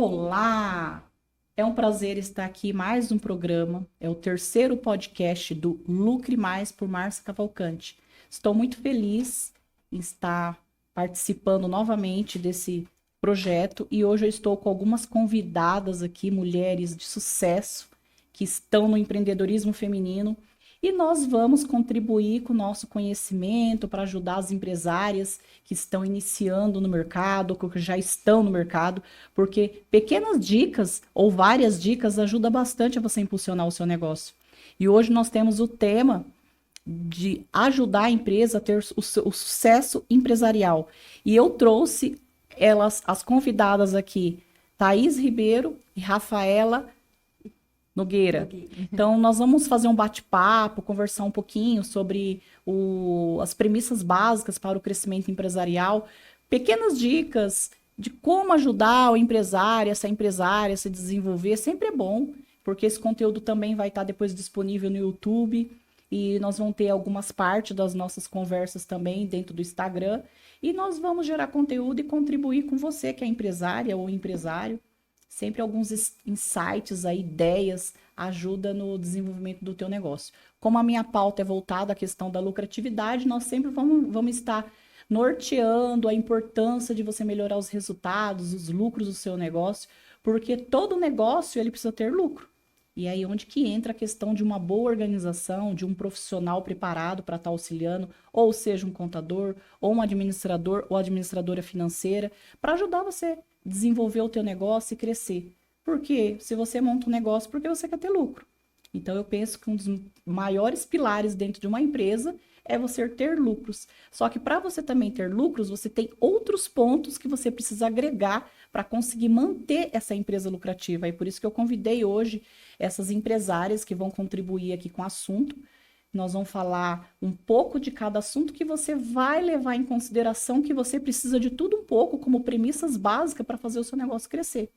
Olá! É um prazer estar aqui em mais um programa. É o terceiro podcast do Lucre Mais por Márcia Cavalcante. Estou muito feliz em estar participando novamente desse projeto e hoje eu estou com algumas convidadas aqui, mulheres de sucesso que estão no empreendedorismo feminino e nós vamos contribuir com o nosso conhecimento para ajudar as empresárias que estão iniciando no mercado, ou que já estão no mercado, porque pequenas dicas ou várias dicas ajudam bastante a você impulsionar o seu negócio. E hoje nós temos o tema de ajudar a empresa a ter o sucesso empresarial. E eu trouxe as convidadas aqui, Thaís Ribeiro e Rafaela Nogueira. Então, nós vamos fazer um bate-papo, conversar um pouquinho sobre as premissas básicas para o crescimento empresarial, pequenas dicas de como ajudar o empresário, essa empresária a se desenvolver. Sempre é bom, porque esse conteúdo também vai estar depois disponível no YouTube e nós vamos ter algumas partes das nossas conversas também dentro do Instagram e nós vamos gerar conteúdo e contribuir com você que é empresária ou empresário. Sempre alguns insights, aí, ideias, ajuda no desenvolvimento do teu negócio. Como a minha pauta é voltada à questão da lucratividade, nós sempre vamos estar norteando a importância de você melhorar os resultados, os lucros do seu negócio, porque todo negócio ele precisa ter lucro. E aí onde que entra a questão de uma boa organização, de um profissional preparado para estar auxiliando, ou seja, um contador, ou um administrador, ou administradora financeira, para ajudar você a desenvolver o teu negócio e crescer. Porque se você monta um negócio, porque você quer ter lucro. Então eu penso que um dos maiores pilares dentro de uma empresa é você ter lucros. Só que para você também ter lucros, você tem outros pontos que você precisa agregar para conseguir manter essa empresa lucrativa. E por isso que eu convidei hoje essas empresárias que vão contribuir aqui com o assunto. Nós vamos falar um pouco de cada assunto que você vai levar em consideração que você precisa de tudo um pouco como premissas básicas para fazer o seu negócio crescer.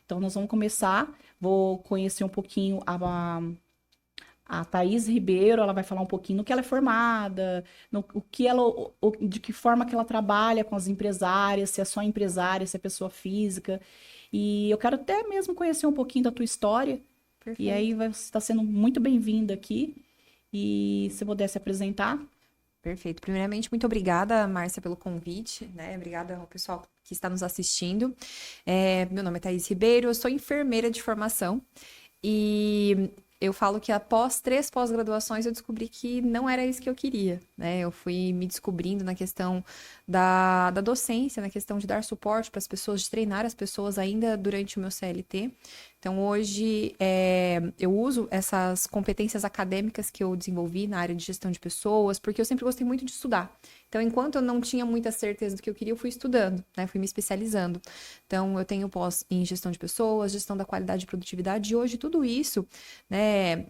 Então, nós vamos começar, vou conhecer um pouquinho a Thaís Ribeiro, ela vai falar um pouquinho no que ela é formada, de que forma que ela trabalha com as empresárias, se é só empresária, se é pessoa física. E eu quero até mesmo conhecer um pouquinho da tua história. Perfeito. E aí você está sendo muito bem-vinda aqui. E se pudesse apresentar. Perfeito. Primeiramente, muito obrigada, Márcia, pelo convite, né? Obrigada ao pessoal que está nos assistindo. Meu nome é Thaís Ribeiro, eu sou enfermeira de formação e eu falo que após 3 pós-graduações eu descobri que não era isso que eu queria, né? Eu fui me descobrindo na questão da docência, na questão de dar suporte para as pessoas, de treinar as pessoas ainda durante o meu CLT. Então, hoje, eu uso essas competências acadêmicas que eu desenvolvi na área de gestão de pessoas, porque eu sempre gostei muito de estudar. Então, enquanto eu não tinha muita certeza do que eu queria, eu fui estudando, né? Fui me especializando. Então, eu tenho pós em gestão de pessoas, gestão da qualidade e produtividade, e hoje tudo isso, né?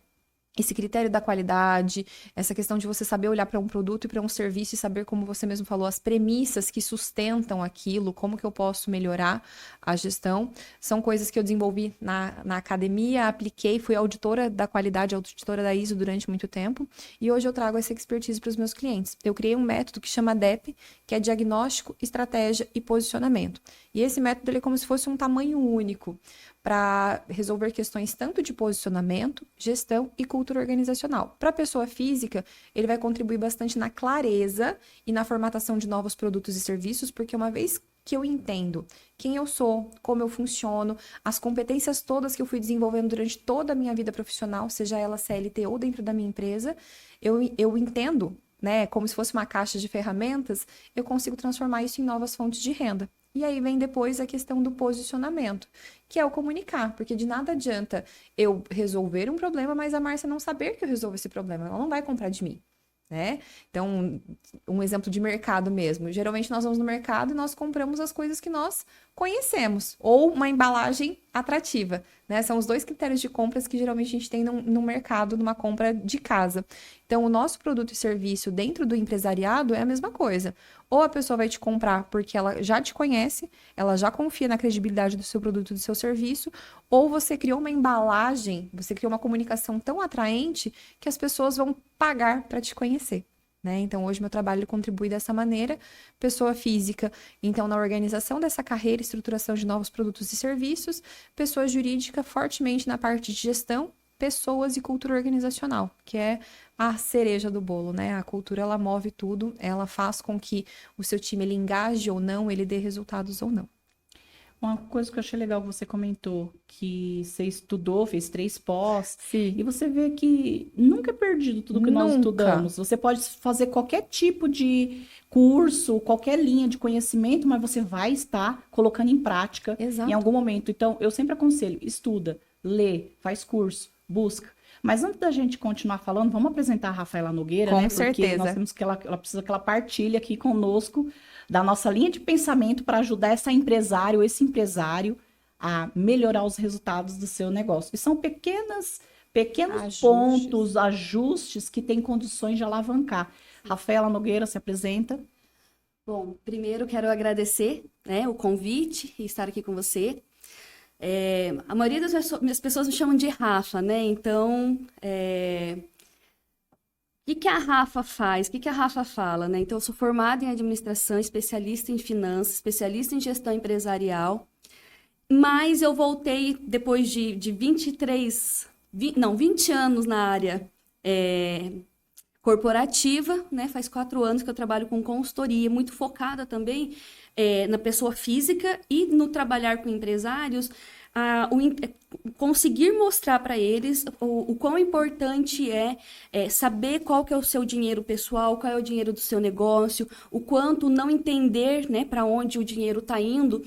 Esse critério da qualidade, essa questão de você saber olhar para um produto e para um serviço e saber, como você mesmo falou, as premissas que sustentam aquilo, como que eu posso melhorar a gestão, são coisas que eu desenvolvi na academia, apliquei, fui auditora da qualidade, auditora da ISO durante muito tempo, e hoje eu trago essa expertise para os meus clientes. Eu criei um método que chama DEP, que é Diagnóstico, Estratégia e Posicionamento. E esse método ele é como se fosse um tamanho único para resolver questões tanto de posicionamento, gestão e cultura organizacional. Para a pessoa física, ele vai contribuir bastante na clareza e na formatação de novos produtos e serviços, porque uma vez que eu entendo quem eu sou, como eu funciono, as competências todas que eu fui desenvolvendo durante toda a minha vida profissional, seja ela CLT ou dentro da minha empresa, eu entendo, né, como se fosse uma caixa de ferramentas, eu consigo transformar isso em novas fontes de renda. E aí vem depois a questão do posicionamento, que é o comunicar, porque de nada adianta eu resolver um problema, mas a Márcia não saber que eu resolvo esse problema, ela não vai comprar de mim, né? Então, um exemplo de mercado mesmo. Geralmente nós vamos no mercado e nós compramos as coisas que nós conhecemos, ou uma embalagem atrativa, né? São os 2 critérios de compras que geralmente a gente tem no mercado, numa compra de casa. Então, o nosso produto e serviço dentro do empresariado é a mesma coisa. Ou a pessoa vai te comprar porque ela já te conhece, ela já confia na credibilidade do seu produto e do seu serviço, ou você criou uma embalagem, você criou uma comunicação tão atraente que as pessoas vão pagar para te conhecer. né? Então, hoje meu trabalho ele contribui dessa maneira, pessoa física, então, na organização dessa carreira, estruturação de novos produtos e serviços, pessoa jurídica, fortemente na parte de gestão, pessoas e cultura organizacional, que é a cereja do bolo, né? A cultura, ela move tudo, ela faz com que o seu time, ele engaje ou não, ele dê resultados ou não. Uma coisa que eu achei legal que você comentou, que você estudou, fez 3 pós, Sim. e você vê que nunca é perdido tudo que nós Nunca. estudamos. Você pode fazer qualquer tipo de curso, qualquer linha de conhecimento, mas você vai estar colocando em prática Exato. em algum momento. Então, eu sempre aconselho, estuda, lê, faz curso, busca. Mas antes da gente continuar falando, vamos apresentar a Rafaela Nogueira, Com né? certeza. Porque nós temos que ela precisa que ela partilhe aqui conosco da nossa linha de pensamento para ajudar esse empresário a melhorar os resultados do seu negócio. E são pequenos Ajustes. pontos, ajustes que têm condições de alavancar. Rafaela Nogueira se apresenta. Bom, primeiro quero agradecer, né, o convite e estar aqui com você. A maioria das pessoas me chamam de Rafa, né? Então, o que a Rafa faz? O que a Rafa fala, né? Então, eu sou formada em administração, especialista em finanças, especialista em gestão empresarial, mas eu voltei depois de 20 anos na área corporativa, né? Faz 4 anos que eu trabalho com consultoria, muito focada também na pessoa física e no trabalhar com empresários, conseguir mostrar para eles o quão importante é saber qual que é o seu dinheiro pessoal, qual é o dinheiro do seu negócio, o quanto não entender, né, para onde o dinheiro está indo,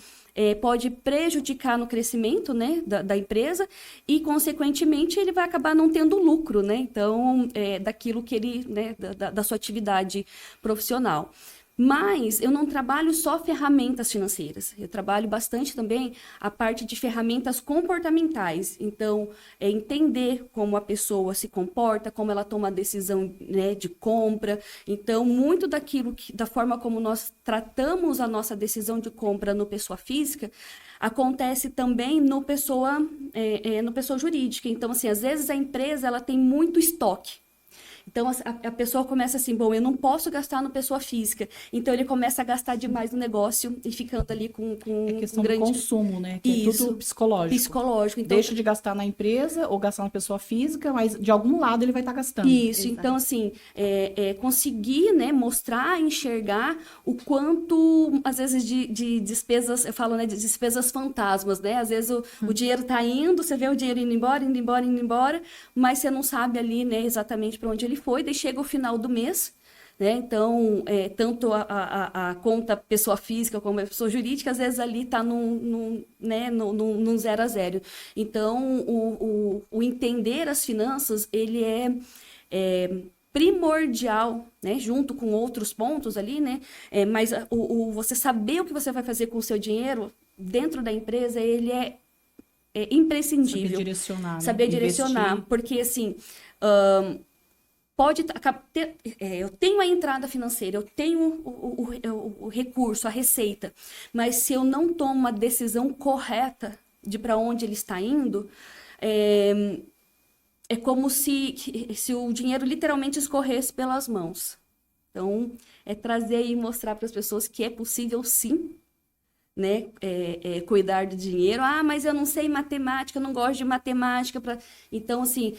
pode prejudicar no crescimento, né, da empresa e, consequentemente, ele vai acabar não tendo lucro, né? Então, daquilo que ele, né, da sua atividade profissional. Mas eu não trabalho só ferramentas financeiras, eu trabalho bastante também a parte de ferramentas comportamentais. Então, entender como a pessoa se comporta, como ela toma a decisão, né, de compra. Então, muito da forma como nós tratamos a nossa decisão de compra no pessoa física, acontece também no pessoa jurídica. Então, assim, às vezes a empresa ela tem muito estoque. Então, a pessoa começa assim, bom, eu não posso gastar no pessoa física. Então, ele começa a gastar demais no negócio e ficando ali com questão um grande... do consumo, né? Que Isso, é tudo psicológico. Psicológico. Então, deixa de gastar na empresa ou gastar na pessoa física, mas de algum lado ele vai estar gastando. Isso, então, assim, conseguir, né, mostrar, enxergar o quanto, às vezes, de despesas, eu falo, né, de despesas fantasmas, né? Às vezes o dinheiro tá indo, você vê o dinheiro indo embora, mas você não sabe ali, né, exatamente para onde ele foi, daí chega o final do mês, né? Então, tanto a conta pessoa física como a pessoa jurídica, às vezes ali está num 0 a 0. Então, o entender as finanças, ele é primordial, né? Junto com outros pontos ali, né? Mas você saber o que você vai fazer com o seu dinheiro dentro da empresa, ele é imprescindível. Saber direcionar, né? Saber direcionar, porque assim... eu tenho a entrada financeira, eu tenho o recurso, a receita, mas se eu não tomo uma decisão correta de para onde ele está indo, é como se o dinheiro literalmente escorresse pelas mãos. Então, trazer e mostrar para as pessoas que é possível sim, né, cuidar do dinheiro. Mas eu não sei matemática, eu não gosto de matemática. Então, assim,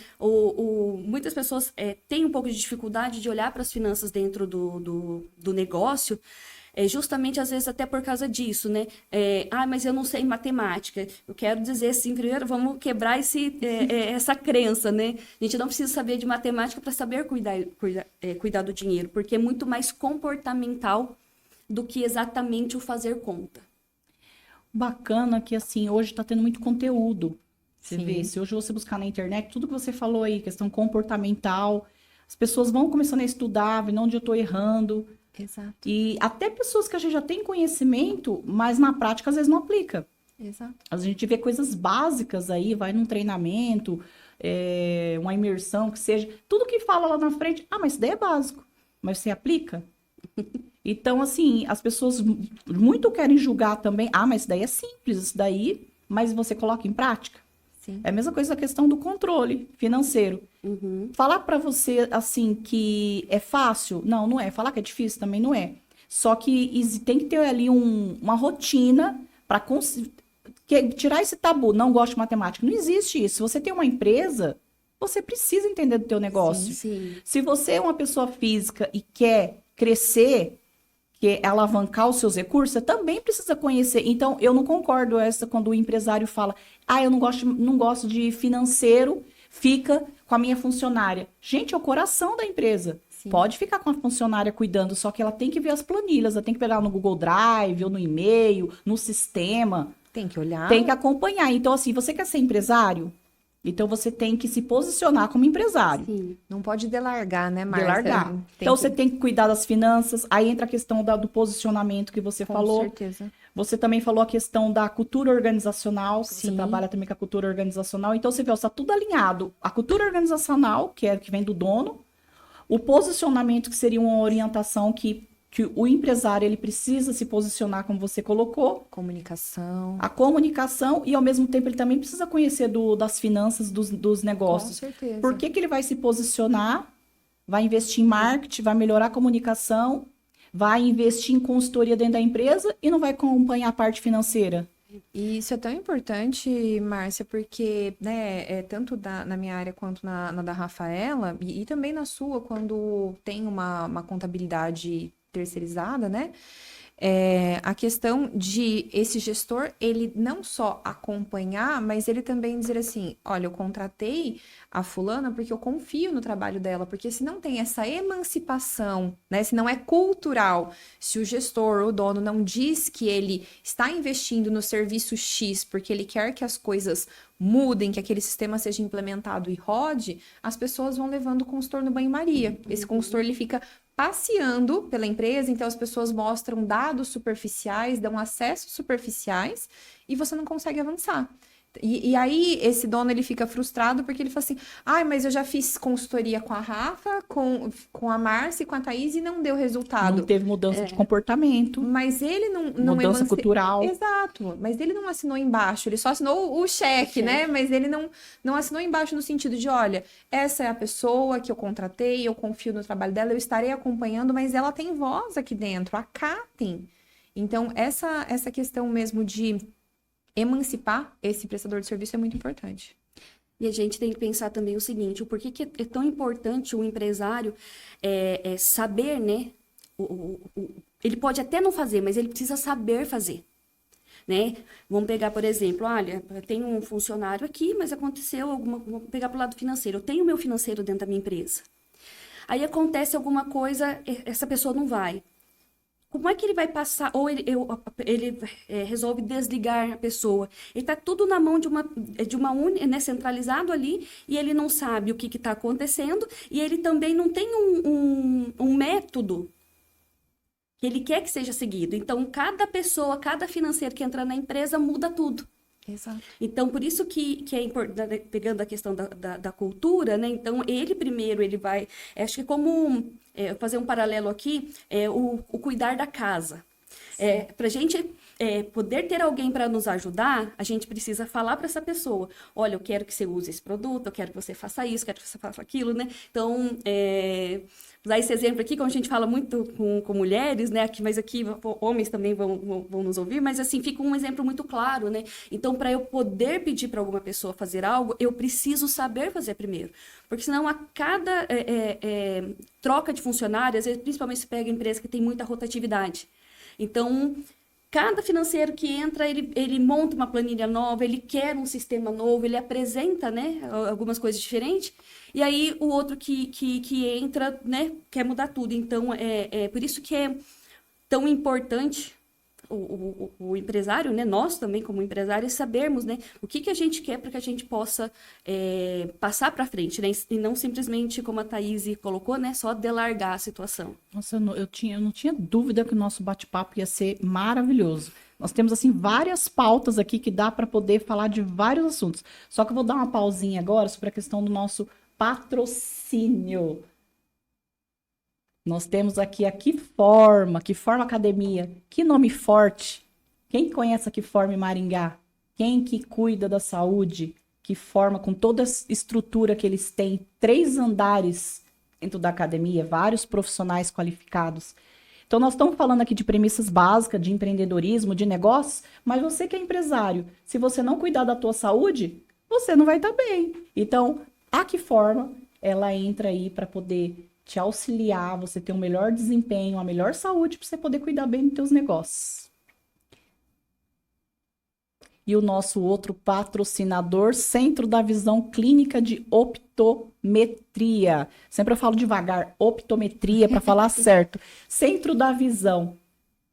muitas pessoas têm um pouco de dificuldade de olhar para as finanças dentro do negócio, justamente, às vezes, até por causa disso, né? Mas eu não sei matemática. Eu quero dizer, assim, primeiro, vamos quebrar essa crença, né? A gente não precisa saber de matemática para saber cuidar do dinheiro, porque é muito mais comportamental do que exatamente o fazer conta. Bacana que, assim, hoje está tendo muito conteúdo. Você Sim. vê, se hoje você buscar na internet, tudo que você falou aí, questão comportamental, as pessoas vão começando a estudar, vendo onde eu estou errando. Exato. E até pessoas que a gente já tem conhecimento, mas na prática às vezes não aplica. Exato. A gente vê coisas básicas aí, vai num treinamento, uma imersão, que seja. Tudo que fala lá na frente, mas isso daí é básico. Mas você aplica? Então, assim, as pessoas muito querem julgar também. Mas isso daí é simples, isso daí, mas você coloca em prática? Sim. É a mesma coisa a questão do controle financeiro. Uhum. Falar para você, assim, que é fácil? Não, não é. Falar que é difícil também não é. Só que tem que ter ali uma rotina para tirar esse tabu. Não gosto de matemática. Não existe isso. Se você tem uma empresa, você precisa entender do teu negócio. Sim. Se você é uma pessoa física e quer crescer, quer alavancar os seus recursos, você também precisa conhecer. Então, eu não concordo quando o empresário fala, eu não gosto de financeiro, fica com a minha funcionária. Gente, é o coração da empresa. Sim. Pode ficar com a funcionária cuidando, só que ela tem que ver as planilhas, ela tem que pegar no Google Drive ou no e-mail, no sistema. Tem que olhar. Tem que acompanhar. Então, assim, você quer ser empresário? Então, você tem que se posicionar como empresário. Sim. Não pode delargar, né, Márcia? Delargar. Então, você tem que cuidar das finanças. Aí entra a questão do posicionamento que você falou. Com certeza. Você também falou a questão da cultura organizacional, que você Sim. trabalha também com a cultura organizacional. Então, você vê, está tudo alinhado. A cultura organizacional, que vem do dono, o posicionamento, que seria uma orientação que o empresário ele precisa se posicionar, como você colocou. Comunicação. A comunicação e, ao mesmo tempo, ele também precisa conhecer das finanças dos negócios. Com certeza. Por que ele vai se posicionar? Vai investir em marketing, vai melhorar a comunicação, vai investir em consultoria dentro da empresa e não vai acompanhar a parte financeira. E isso é tão importante, Márcia, porque, né, tanto na minha área quanto na da Rafaela, e também na sua, quando tem uma contabilidade terceirizada, né? A questão de esse gestor, ele não só acompanhar, mas ele também dizer assim, olha, eu contratei a fulana porque eu confio no trabalho dela, porque se não tem essa emancipação, né, se não é cultural, se o gestor, o dono não diz que ele está investindo no serviço X porque ele quer que as coisas mudem, que aquele sistema seja implementado e rode, as pessoas vão levando o consultor no banho-maria. Esse consultor, ele fica passeando pela empresa, então as pessoas mostram dados superficiais, dão acessos superficiais e você não consegue avançar. E aí esse dono ele fica frustrado porque ele fala assim, mas eu já fiz consultoria com a Rafa, com a Márcia e com a Thaís e não deu resultado. Não teve mudança de comportamento. Mas ele não mudança cultural. Exato, mas ele não assinou embaixo, ele só assinou o cheque, né? Mas ele não assinou embaixo no sentido de, olha, essa é a pessoa que eu contratei, eu confio no trabalho dela, eu estarei acompanhando, mas ela tem voz aqui dentro, acatem. Então, essa questão mesmo de emancipar esse prestador de serviço é muito importante. E a gente tem que pensar também o seguinte, o porquê que é tão importante o empresário saber, né? Ele pode até não fazer, mas ele precisa saber fazer, né? Vamos pegar, por exemplo, olha, eu tenho um funcionário aqui, mas aconteceu vamos pegar para o lado financeiro. Eu tenho o meu financeiro dentro da minha empresa. Aí acontece alguma coisa, essa pessoa não vai. Como é que ele vai passar? Ou ele resolve desligar a pessoa. Ele está tudo na mão de uma né, centralizado ali, e ele não sabe o que está acontecendo, e ele também não tem um método que ele quer que seja seguido. Então, cada pessoa, cada financeiro que entra na empresa muda tudo. Exato. Então, por isso que é importante, pegando a questão da cultura, né? Então, ele primeiro, ele vai... Acho que é como... fazer um paralelo aqui, o cuidar da casa. Para a gente poder ter alguém para nos ajudar, a gente precisa falar para essa pessoa, olha, eu quero que você use esse produto, eu quero que você faça isso, eu quero que você faça aquilo, né? Então, usar esse exemplo aqui, como a gente fala muito com mulheres, né? Mas aqui homens também vão nos ouvir, mas assim, fica um exemplo muito claro, né? Então, para eu poder pedir para alguma pessoa fazer algo, eu preciso saber fazer primeiro. Porque senão, a cada troca de funcionários, às vezes, principalmente se pega empresa que tem muita rotatividade. Então, cada financeiro que entra, ele monta uma planilha nova, ele quer um sistema novo, ele apresenta, né, algumas coisas diferentes, e aí o outro que entra, né, quer mudar tudo. Então, por isso que é tão importante o empresário, né, nós também como empresários, sabermos, né, o que a gente quer para que a gente possa passar para frente, né, e não simplesmente, como a Thaís colocou, né, só delargar a situação. Nossa, eu não tinha dúvida que o nosso bate-papo ia ser maravilhoso. Nós temos, assim, várias pautas aqui que dá para poder falar de vários assuntos. Só que eu vou dar uma pausinha agora sobre a questão do nosso patrocínio. Nós temos aqui a Kiforma Academia. Que nome forte. Quem conhece a Kiforma em Maringá? Quem que cuida da saúde? que forma com toda a estrutura que eles têm, 3 andares dentro da academia, vários profissionais qualificados. Então, nós estamos falando aqui de premissas básicas, de empreendedorismo, de negócios, mas você que é empresário, se você não cuidar da tua saúde, você não vai estar bem. Então, a Que Forma, ela entra aí para poder te auxiliar, você ter um melhor desempenho, uma melhor saúde, para você poder cuidar bem dos teus negócios. E o nosso outro patrocinador, Centro da Visão Clínica de Optometria. Sempre eu falo devagar, optometria, para falar certo. Centro da Visão.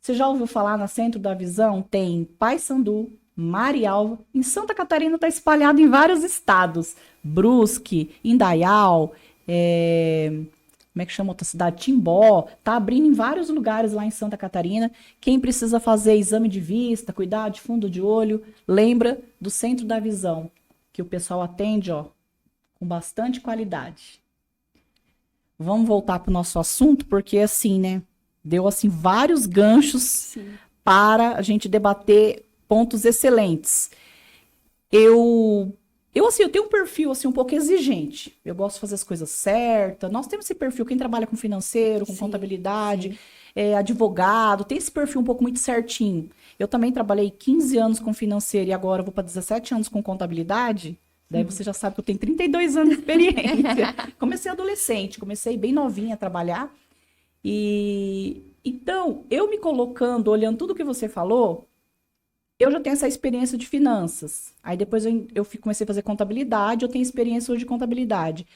Você já ouviu falar na Centro da Visão? Tem Paysandu, Marialva. Em Santa Catarina está espalhado em vários estados. Brusque, Indaial, como é que chama outra cidade? Timbó. Tá abrindo em vários lugares lá em Santa Catarina. Quem precisa fazer exame de vista, cuidar de fundo de olho, lembra do Centro da Visão, que o pessoal atende, ó, com bastante qualidade. Vamos voltar para o nosso assunto, porque assim, né? Deu assim vários ganchos Sim. para a gente debater pontos excelentes. Eu tenho um perfil assim um pouco exigente. Eu gosto de fazer as coisas certas. Nós temos esse perfil, quem trabalha com financeiro, com Sim, contabilidade, advogado, tem esse perfil um pouco muito certinho. Eu também trabalhei 15 anos com financeiro e agora eu vou para 17 anos com contabilidade. Daí você já sabe que eu tenho 32 anos de experiência. Comecei adolescente, comecei bem novinha a trabalhar. E então, eu me colocando, olhando tudo que você falou, eu já tenho essa experiência de finanças. Aí depois comecei a fazer contabilidade, eu tenho experiência hoje de contabilidade.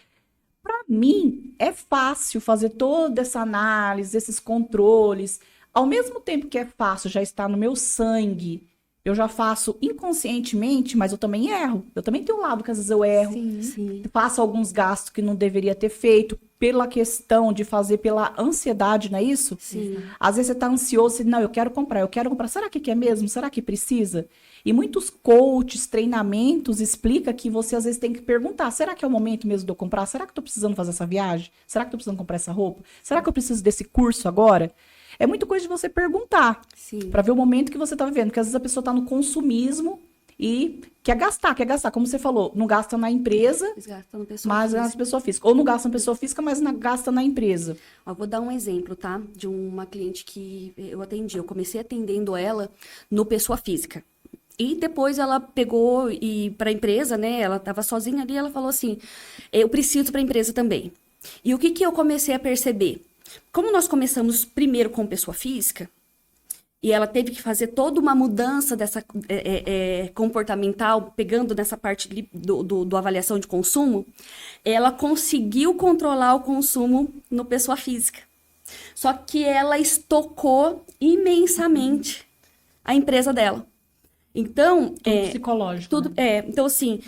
Para mim, é fácil fazer toda essa análise, esses controles. Ao mesmo tempo que é fácil, já está no meu sangue, eu já faço inconscientemente, mas eu também erro. Eu também tenho um lado que às vezes eu erro. Sim. Faço alguns gastos que não deveria ter feito pela questão de fazer pela ansiedade, não é isso? Sim. Às vezes você tá ansioso e, não, eu quero comprar. Será que é mesmo? Será que precisa? E muitos coaches, treinamentos explicam que você às vezes tem que perguntar, será que é o momento mesmo de eu comprar? Será que eu tô precisando fazer essa viagem? Será que eu tô precisando comprar essa roupa? Será que eu preciso desse curso agora? É muito coisa de você perguntar, Sim. para ver o momento que você tá vivendo, porque às vezes a pessoa tá no consumismo e quer gastar, como você falou, não gasta na empresa, Eles gastam na pessoa mas física. na pessoa física. Ou não gasta na pessoa física, mas gasta na empresa. Ó, vou dar um exemplo, tá? De uma cliente que eu atendi. Eu comecei atendendo ela no pessoa física. E depois ela pegou e para a empresa, né? Ela estava sozinha ali, ela falou assim: eu preciso para a empresa também. E o que eu comecei a perceber? Como nós começamos primeiro com pessoa física, e ela teve que fazer toda uma mudança dessa comportamental, pegando nessa parte do avaliação de consumo, ela conseguiu controlar o consumo no pessoa física. Só que ela estocou imensamente a empresa dela. Então, Tudo psicológico. Né? Então assim,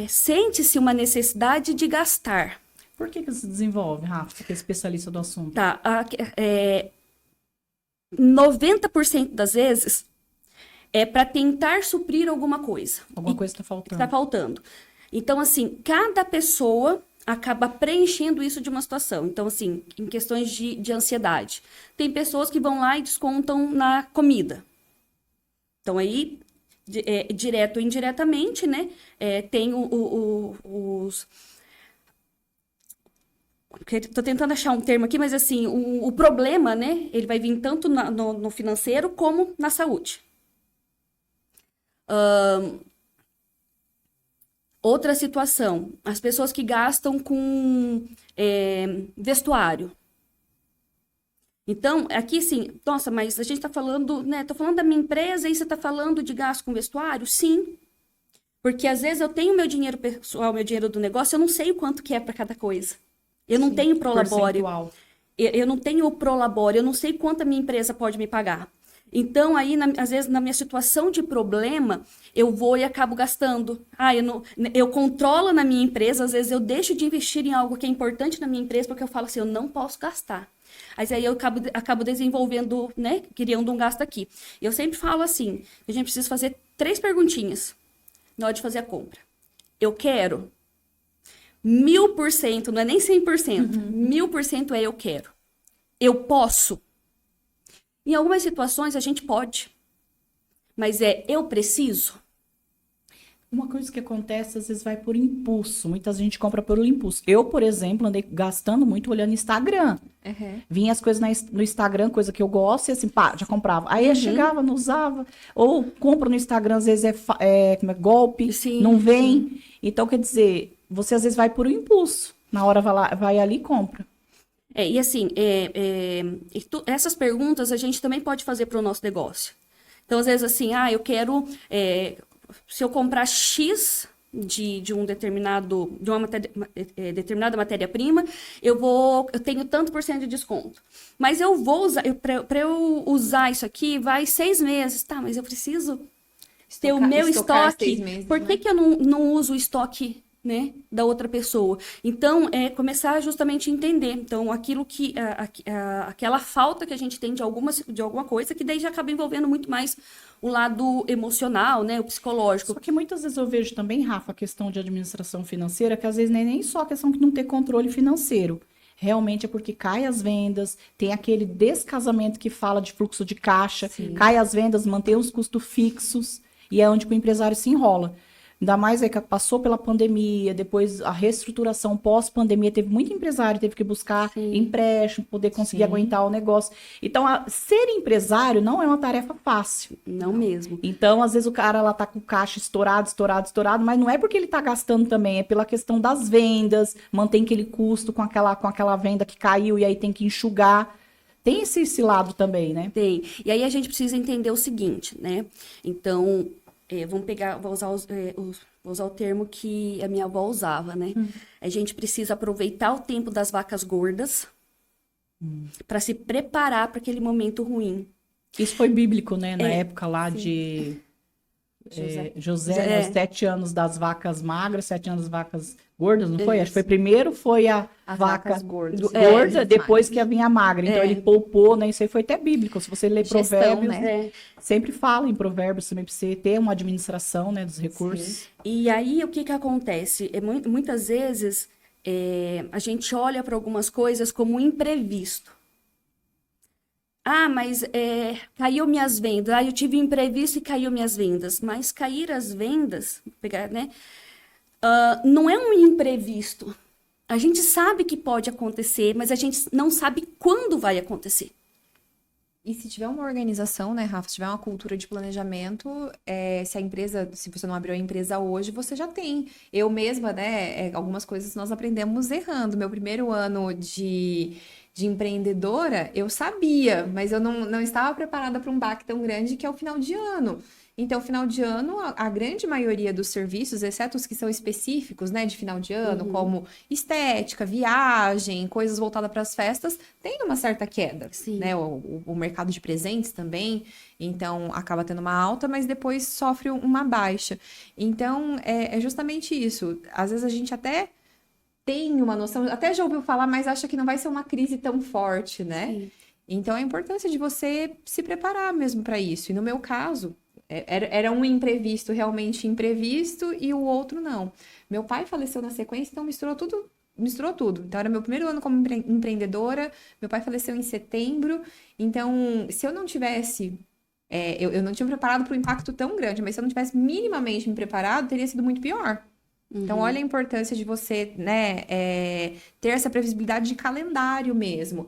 sente-se uma necessidade de gastar. Por que se desenvolve, Rafa, que é especialista do assunto? Tá, 90% das vezes é para tentar suprir alguma coisa. Alguma coisa está faltando. Está faltando. Então, assim, cada pessoa acaba preenchendo isso de uma situação. Então, assim, em questões de ansiedade. Tem pessoas que vão lá e descontam na comida. Então, aí, direto ou indiretamente, né? Tem os... Estou tentando achar um termo aqui, mas assim, o problema, né? Ele vai vir tanto no financeiro como na saúde. Outra situação, as pessoas que gastam com vestuário. Então, aqui sim, nossa, mas a gente está falando, né? Tô falando da minha empresa e você está falando de gasto com vestuário? Sim. Porque às vezes eu tenho meu dinheiro pessoal, meu dinheiro do negócio, eu não sei o quanto que é para cada coisa. Eu não tenho prolabore. Eu não tenho o prolabore, eu não sei quanto a minha empresa pode me pagar. Então, aí, às vezes, na minha situação de problema, eu vou e acabo gastando. Eu controlo na minha empresa, às vezes eu deixo de investir em algo que é importante na minha empresa, porque eu falo assim, eu não posso gastar. Aí eu acabo desenvolvendo, né, criando um gasto aqui. Eu sempre falo assim, a gente precisa fazer 3 perguntinhas na hora de fazer a compra. Eu quero... 1000%, não é nem 100%. 1000% é eu quero. Eu posso. Em algumas situações a gente pode. Mas eu preciso. Uma coisa que acontece, às vezes vai por impulso. Muita gente compra pelo impulso. Eu, por exemplo, andei gastando muito olhando Instagram. Uhum. Vinha as coisas no Instagram, coisa que eu gosto, e assim, pá, já comprava. Aí eu chegava, não usava. Ou compra no Instagram, às vezes como é golpe, Sim, não vem. Então, quer dizer, você às vezes vai por impulso. Na hora vai ali e compra. E assim, essas perguntas a gente também pode fazer para o nosso negócio. Então, às vezes, assim, eu quero, se eu comprar X de uma determinada matéria-prima, eu tenho tanto por cento de desconto. Mas eu vou usar, para eu usar isso aqui, vai 6 meses. Tá, mas eu preciso ter o meu estocar 6 estoque. meses, Por né? que eu não uso o estoque, né, da outra pessoa? Então, começar justamente a entender. Então, aquilo que aquela falta que a gente tem de alguma coisa, que daí já acaba envolvendo muito mais o lado emocional, né, o psicológico. Só que muitas vezes eu vejo também, Rafa, a questão de administração financeira, que às vezes nem só a questão de não ter controle financeiro. Realmente é porque cai as vendas, tem aquele descasamento que fala de fluxo de caixa, cai as vendas, mantém os custos fixos, e é onde que o empresário se enrola. Ainda mais aí que passou pela pandemia, depois a reestruturação pós-pandemia, teve muito empresário, teve que buscar empréstimo, poder conseguir aguentar o negócio. Então, ser empresário não é uma tarefa fácil. Não mesmo. Então, às vezes o cara lá tá com o caixa estourado, mas não é porque ele tá gastando também, é pela questão das vendas, mantém aquele custo com aquela venda que caiu e aí tem que enxugar. Tem esse lado também, né? Tem. E aí a gente precisa entender o seguinte, né? Então, vou usar o termo que a minha avó usava, né? A gente precisa aproveitar o tempo das vacas gordas para se preparar para aquele momento ruim. Isso foi bíblico, né? Na época lá de José, né? Os 7 anos das vacas magras, 7 anos das vacas gordas, não foi? Acho que foi primeiro foi a As vaca vacas gordas. gorda, depois magras. que vinha a magra. Então ele poupou, né? Isso aí foi até bíblico. Se você ler Gestão, Provérbios, né? sempre fala em Provérbios também para você ter uma administração, né, dos recursos. E aí, o que acontece? Muitas vezes, a gente olha para algumas coisas como um imprevisto. Mas caiu minhas vendas. Eu tive um imprevisto e caiu minhas vendas. Mas cair as vendas, né? Não é um imprevisto. A gente sabe que pode acontecer, mas a gente não sabe quando vai acontecer. E se tiver uma organização, né, Rafa, se tiver uma cultura de planejamento, se você não abriu a empresa hoje, você já tem. Eu mesma, né, algumas coisas nós aprendemos errando. Meu primeiro ano de empreendedora, eu sabia, mas eu não estava preparada para um baque tão grande que é o final de ano. Então, final de ano, a grande maioria dos serviços, exceto os que são específicos, né, de final de ano, como estética, viagem, coisas voltadas para as festas, tem uma certa queda, Sim. né? O mercado de presentes também, então acaba tendo uma alta, mas depois sofre uma baixa. Então, é justamente isso. Às vezes a gente até tem uma noção, até já ouviu falar, mas acha que não vai ser uma crise tão forte, né? Sim. Então, a importância de você se preparar mesmo para isso. E no meu caso, era um imprevisto realmente imprevisto e o outro não. Meu pai faleceu na sequência, então misturou tudo. Então, era meu primeiro ano como empreendedora, meu pai faleceu em setembro, então, se eu não tivesse... eu não tinha me preparado para um impacto tão grande, mas se eu não tivesse minimamente me preparado, teria sido muito pior. Então, olha a importância de você, né, ter essa previsibilidade de calendário mesmo.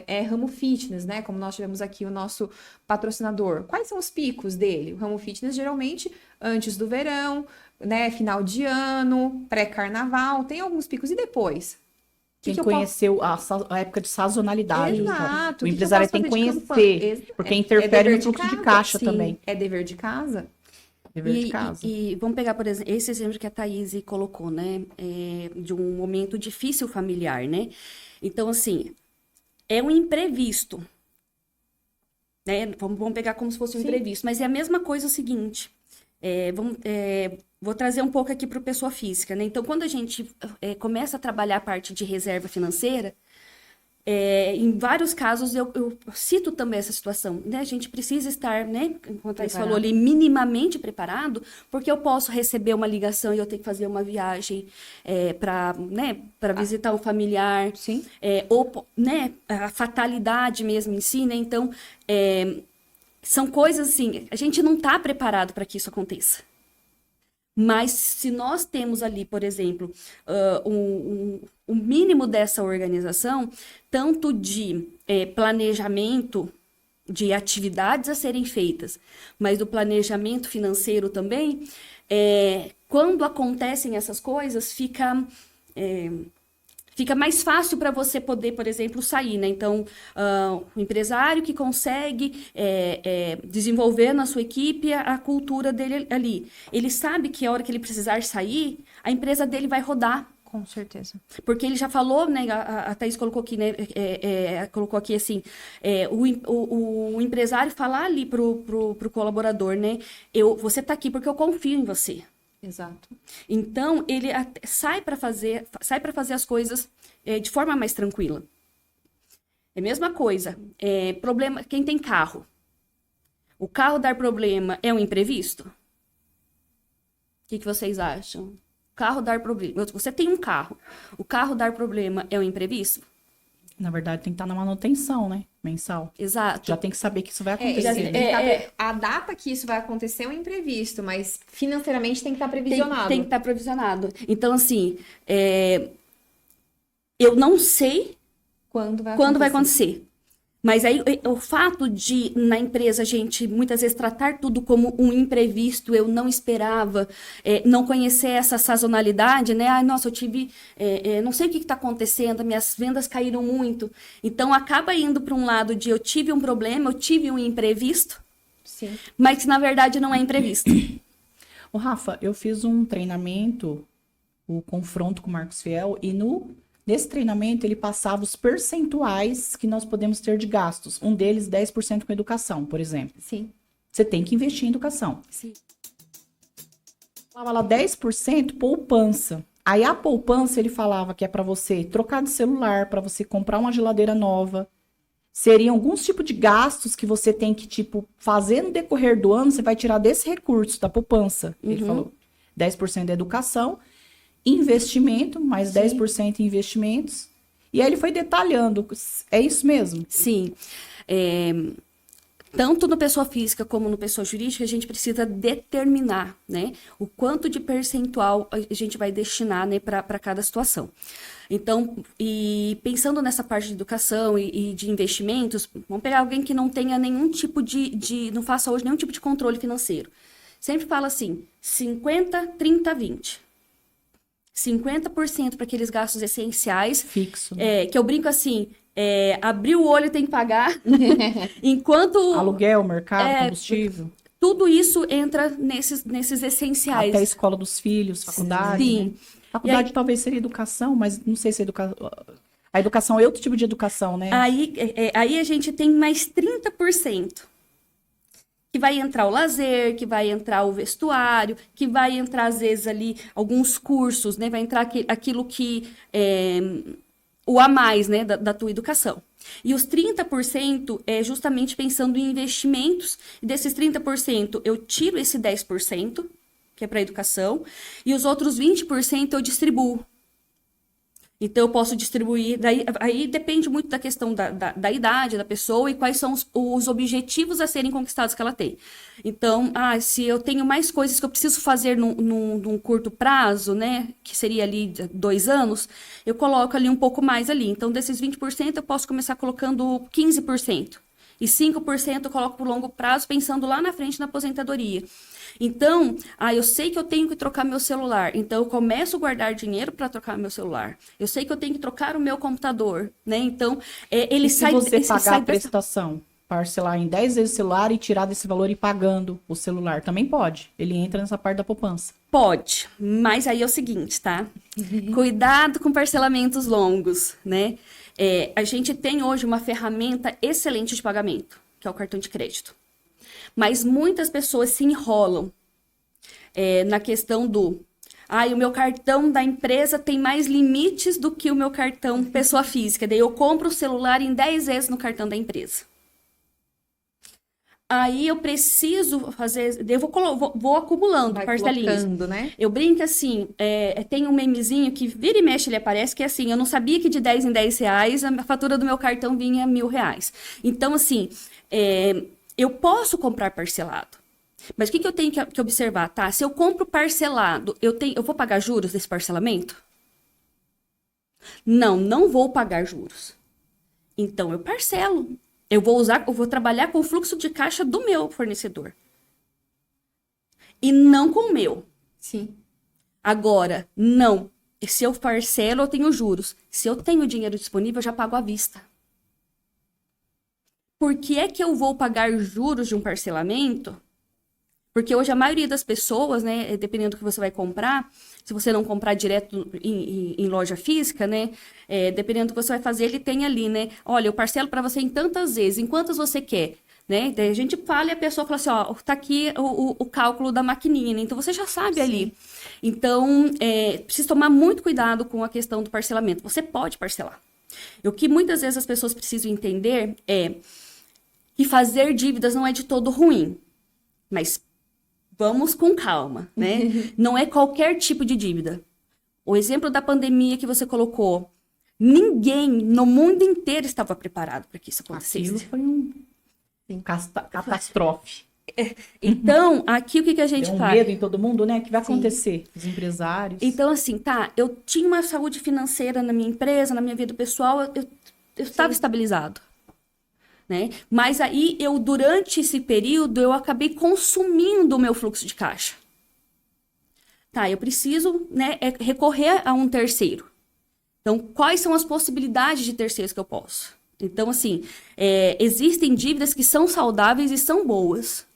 É ramo fitness, né? Como nós tivemos aqui o nosso patrocinador. Quais são os picos dele? O ramo fitness, geralmente, antes do verão, né? Final de ano, pré-carnaval. Tem alguns picos. E depois? Quem conheceu a época de sazonalidade. Exato. O empresário tem que conhecer, porque interfere no fluxo de caixa também. É dever de casa? Dever de casa. E vamos pegar, por exemplo, esse exemplo que a Thaís colocou, né? De um momento difícil familiar, né? Então, assim, é um imprevisto, né? Vamos pegar como se fosse um imprevisto. Mas é a mesma coisa o seguinte. Vou trazer um pouco aqui para a pessoa física, né? Então, quando a gente começa a trabalhar a parte de reserva financeira, em vários casos eu cito também essa situação, né? A gente precisa estar, né, enquanto a Thaís falou ali, minimamente preparado, porque eu posso receber uma ligação e eu tenho que fazer uma viagem para visitar um familiar, Sim. Ou, né, a fatalidade mesmo em si, né? Então, são coisas assim, a gente não está preparado para que isso aconteça. Mas se nós temos ali, por exemplo, o mínimo dessa organização, tanto de planejamento de atividades a serem feitas, mas do planejamento financeiro também, quando acontecem essas coisas, fica mais fácil para você poder, por exemplo, sair, né? Então, o empresário que consegue desenvolver na sua equipe a cultura dele ali, ele sabe que a hora que ele precisar sair, a empresa dele vai rodar. Com certeza. Porque ele já falou, né? A Thaís colocou aqui, né? Colocou aqui assim, o empresário falar ali pro colaborador, né? Você tá aqui porque eu confio em você. Exato. Então, ele sai para fazer as coisas de forma mais tranquila. É a mesma coisa. Problema, quem tem carro? O carro dar problema é um imprevisto? O que vocês acham? O carro dar problema. Você tem um carro. O carro dar problema é um imprevisto? Na verdade, tem que estar na manutenção, né? Mensal. Exato. Já tem que saber que isso vai acontecer. A data que isso vai acontecer é um imprevisto, mas financeiramente tem que estar previsionado. Tem que estar previsionado. Então, assim, eu não sei quando vai acontecer. Mas aí o fato de, na empresa, a gente muitas vezes tratar tudo como um imprevisto, eu não esperava, não conhecer essa sazonalidade, né? Ai, nossa, eu tive, não sei o que está acontecendo, minhas vendas caíram muito. Então, acaba indo para um lado de eu tive um problema, eu tive um imprevisto, sim, mas que na verdade não é imprevisto. Ô, Rafa, eu fiz um treinamento, o confronto com o Marcos Fiel, e nesse treinamento, ele passava os percentuais que nós podemos ter de gastos. Um deles, 10% com educação, por exemplo. Sim. Você tem que investir em educação. Sim. Falava lá 10% poupança. Aí a poupança, ele falava que é para você trocar de celular, para você comprar uma geladeira nova. Seriam alguns tipos de gastos que você tem que, fazer no decorrer do ano, você vai tirar desse recurso, da poupança. Ele falou 10% da educação. Investimento, mais 10% em investimentos. E aí ele foi detalhando. É isso mesmo? Sim. Tanto no pessoa física como no pessoa jurídica, a gente precisa determinar, né, o quanto de percentual a gente vai destinar, né, para cada situação. Então, e pensando nessa parte de educação e de investimentos, vamos pegar alguém que não tenha nenhum tipo não faça hoje nenhum tipo de controle financeiro. Sempre fala assim, 50, 30, 20. 50% para aqueles gastos essenciais. Fixo. Que eu brinco assim, abrir o olho tem que pagar. Enquanto... Aluguel, mercado, combustível. Tudo isso entra nesses essenciais. Até a escola dos filhos, faculdade. Sim. Né? Faculdade talvez seria educação, mas não sei se a educação é outro tipo de educação, né? Aí a gente tem mais 30%. Que vai entrar o lazer, que vai entrar o vestuário, que vai entrar, às vezes, ali alguns cursos, né? Vai entrar aquilo que o a mais, né? Da tua educação. E os 30% é justamente pensando em investimentos. E desses 30%, eu tiro esse 10%, que é para educação, e os outros 20% eu distribuo. Então, eu posso distribuir, aí depende muito da questão da idade da pessoa e quais são os objetivos a serem conquistados que ela tem. Então, se eu tenho mais coisas que eu preciso fazer num curto prazo, né, que seria ali 2 anos, eu coloco ali um pouco mais ali. Então, desses 20%, eu posso começar colocando 15%. E 5% eu coloco por longo prazo, pensando lá na frente na aposentadoria. Então, eu sei que eu tenho que trocar meu celular, então eu começo a guardar dinheiro para trocar meu celular. Eu sei que eu tenho que trocar o meu computador, né? Então, ele sai... Se você pagar a prestação, parcelar em 10 vezes o celular e tirar desse valor e ir pagando o celular, também pode. Ele entra nessa parte da poupança. Pode, mas aí é o seguinte, tá? Cuidado com parcelamentos longos, né? A gente tem hoje uma ferramenta excelente de pagamento, que é o cartão de crédito. Mas muitas pessoas se enrolam na questão do... o meu cartão da empresa tem mais limites do que o meu cartão pessoa física. Daí eu compro o celular em 10 vezes no cartão da empresa. Aí eu preciso fazer... Eu vou acumulando parcelinhas. Né? Eu brinco assim, tem um memezinho que vira e mexe, ele aparece, que é assim, eu não sabia que de 10 em 10 reais a fatura do meu cartão vinha R$1.000. Então, assim... eu posso comprar parcelado, Mas o que eu tenho que observar, tá? Se eu compro parcelado, eu vou pagar juros desse parcelamento? Não vou pagar juros. Então, eu parcelo. Eu vou trabalhar com o fluxo de caixa do meu fornecedor. E não com o meu. Sim. Agora, não. Se eu parcelo, eu tenho juros. Se eu tenho dinheiro disponível, eu já pago à vista. Por que é que eu vou pagar juros de um parcelamento? Porque hoje a maioria das pessoas, né, dependendo do que você vai comprar, se você não comprar direto em loja física, né, dependendo do que você vai fazer, ele tem ali, né, olha, eu parcelo para você em tantas vezes, em quantas você quer, né? Daí a gente fala e a pessoa fala assim, ó, tá aqui o cálculo da maquininha, né? Então você já sabe ali. Então, precisa tomar muito cuidado com a questão do parcelamento. Você pode parcelar. O que muitas vezes as pessoas precisam entender é que fazer dívidas não é de todo ruim, mas vamos com calma, né? Não é qualquer tipo de dívida. O exemplo da pandemia que você colocou, ninguém no mundo inteiro estava preparado para que isso acontecesse. Aquilo foi um catástrofe. Então, aqui o que a gente Deu um faz? medo em todo mundo, né? O que vai acontecer? Os empresários. Então, assim, tá, eu tinha uma saúde financeira na minha empresa, na minha vida pessoal, eu estava estabilizado. Né? Mas aí, durante esse período, eu acabei consumindo o meu fluxo de caixa. Tá, eu preciso, né, recorrer a um terceiro. Então, quais são as possibilidades de terceiros que eu posso? Então, assim, existem dívidas que são saudáveis e são boas.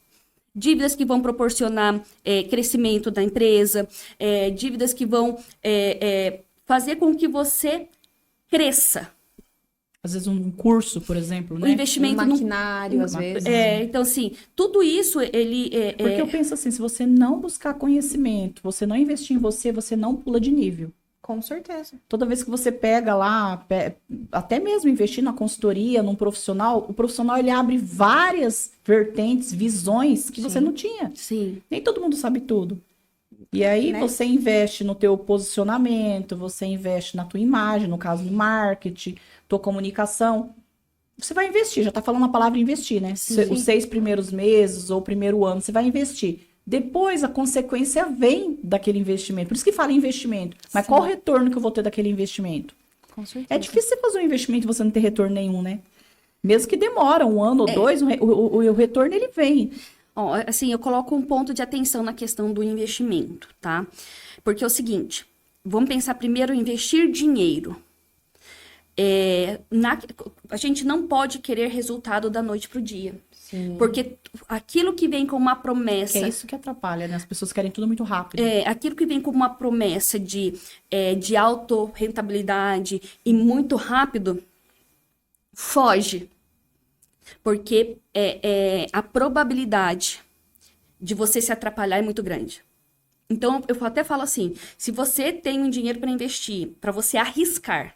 Dívidas que vão proporcionar crescimento da empresa, dívidas que vão fazer com que você cresça. Às vezes um curso, por exemplo, né? O investimento no maquinário, às vezes. Então, assim, tudo isso, Porque eu penso assim, se você não buscar conhecimento, você não investir em você, você não pula de nível. Com certeza. Toda vez que você pega lá, até mesmo investir na consultoria, num profissional, o profissional ele abre várias vertentes, visões que você não tinha. Sim. Nem todo mundo sabe tudo. E aí você investe no teu posicionamento, você investe na tua imagem, no caso do marketing, tua comunicação. Você vai investir, já tá falando a palavra investir, né? Sim. Os 6 primeiros meses ou o primeiro ano, você vai investir. Depois, a consequência vem daquele investimento. Por isso que fala investimento. Mas qual o retorno que eu vou ter daquele investimento? Com certeza. É difícil você fazer um investimento e você não ter retorno nenhum, né? Mesmo que demora 1 ano ou 2, o retorno ele vem. Ó, assim, eu coloco um ponto de atenção na questão do investimento, tá? Porque é o seguinte, vamos pensar primeiro em investir dinheiro. A gente não pode querer resultado da noite pro dia. Sim. Porque aquilo que vem com uma promessa... É isso que atrapalha, né? As pessoas querem tudo muito rápido. Aquilo que vem com uma promessa de autorrentabilidade e muito rápido, foge. Porque a probabilidade de você se atrapalhar é muito grande. Então, eu até falo assim, se você tem um dinheiro para investir, para você arriscar,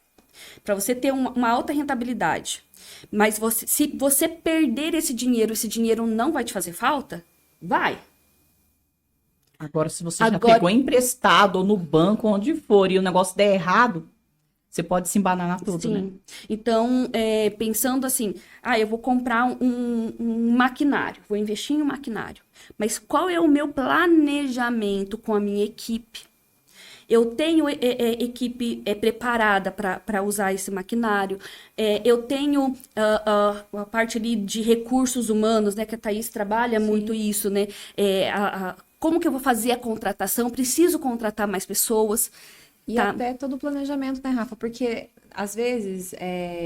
para você ter uma alta rentabilidade, mas se você perder esse dinheiro não vai te fazer falta, vai. Agora, se você já pegou emprestado ou no banco, onde for, e o negócio der errado, você pode se embananar tudo, Sim. né? Então, pensando assim, eu vou comprar um maquinário, vou investir em um maquinário. Mas qual é o meu planejamento com a minha equipe? Eu tenho equipe preparada para usar esse maquinário. Eu tenho a parte ali de recursos humanos, né? Que a Thaís trabalha muito isso, né? Como que eu vou fazer a contratação? Preciso contratar mais pessoas. E até todo o planejamento, né, Rafa? Porque, às vezes,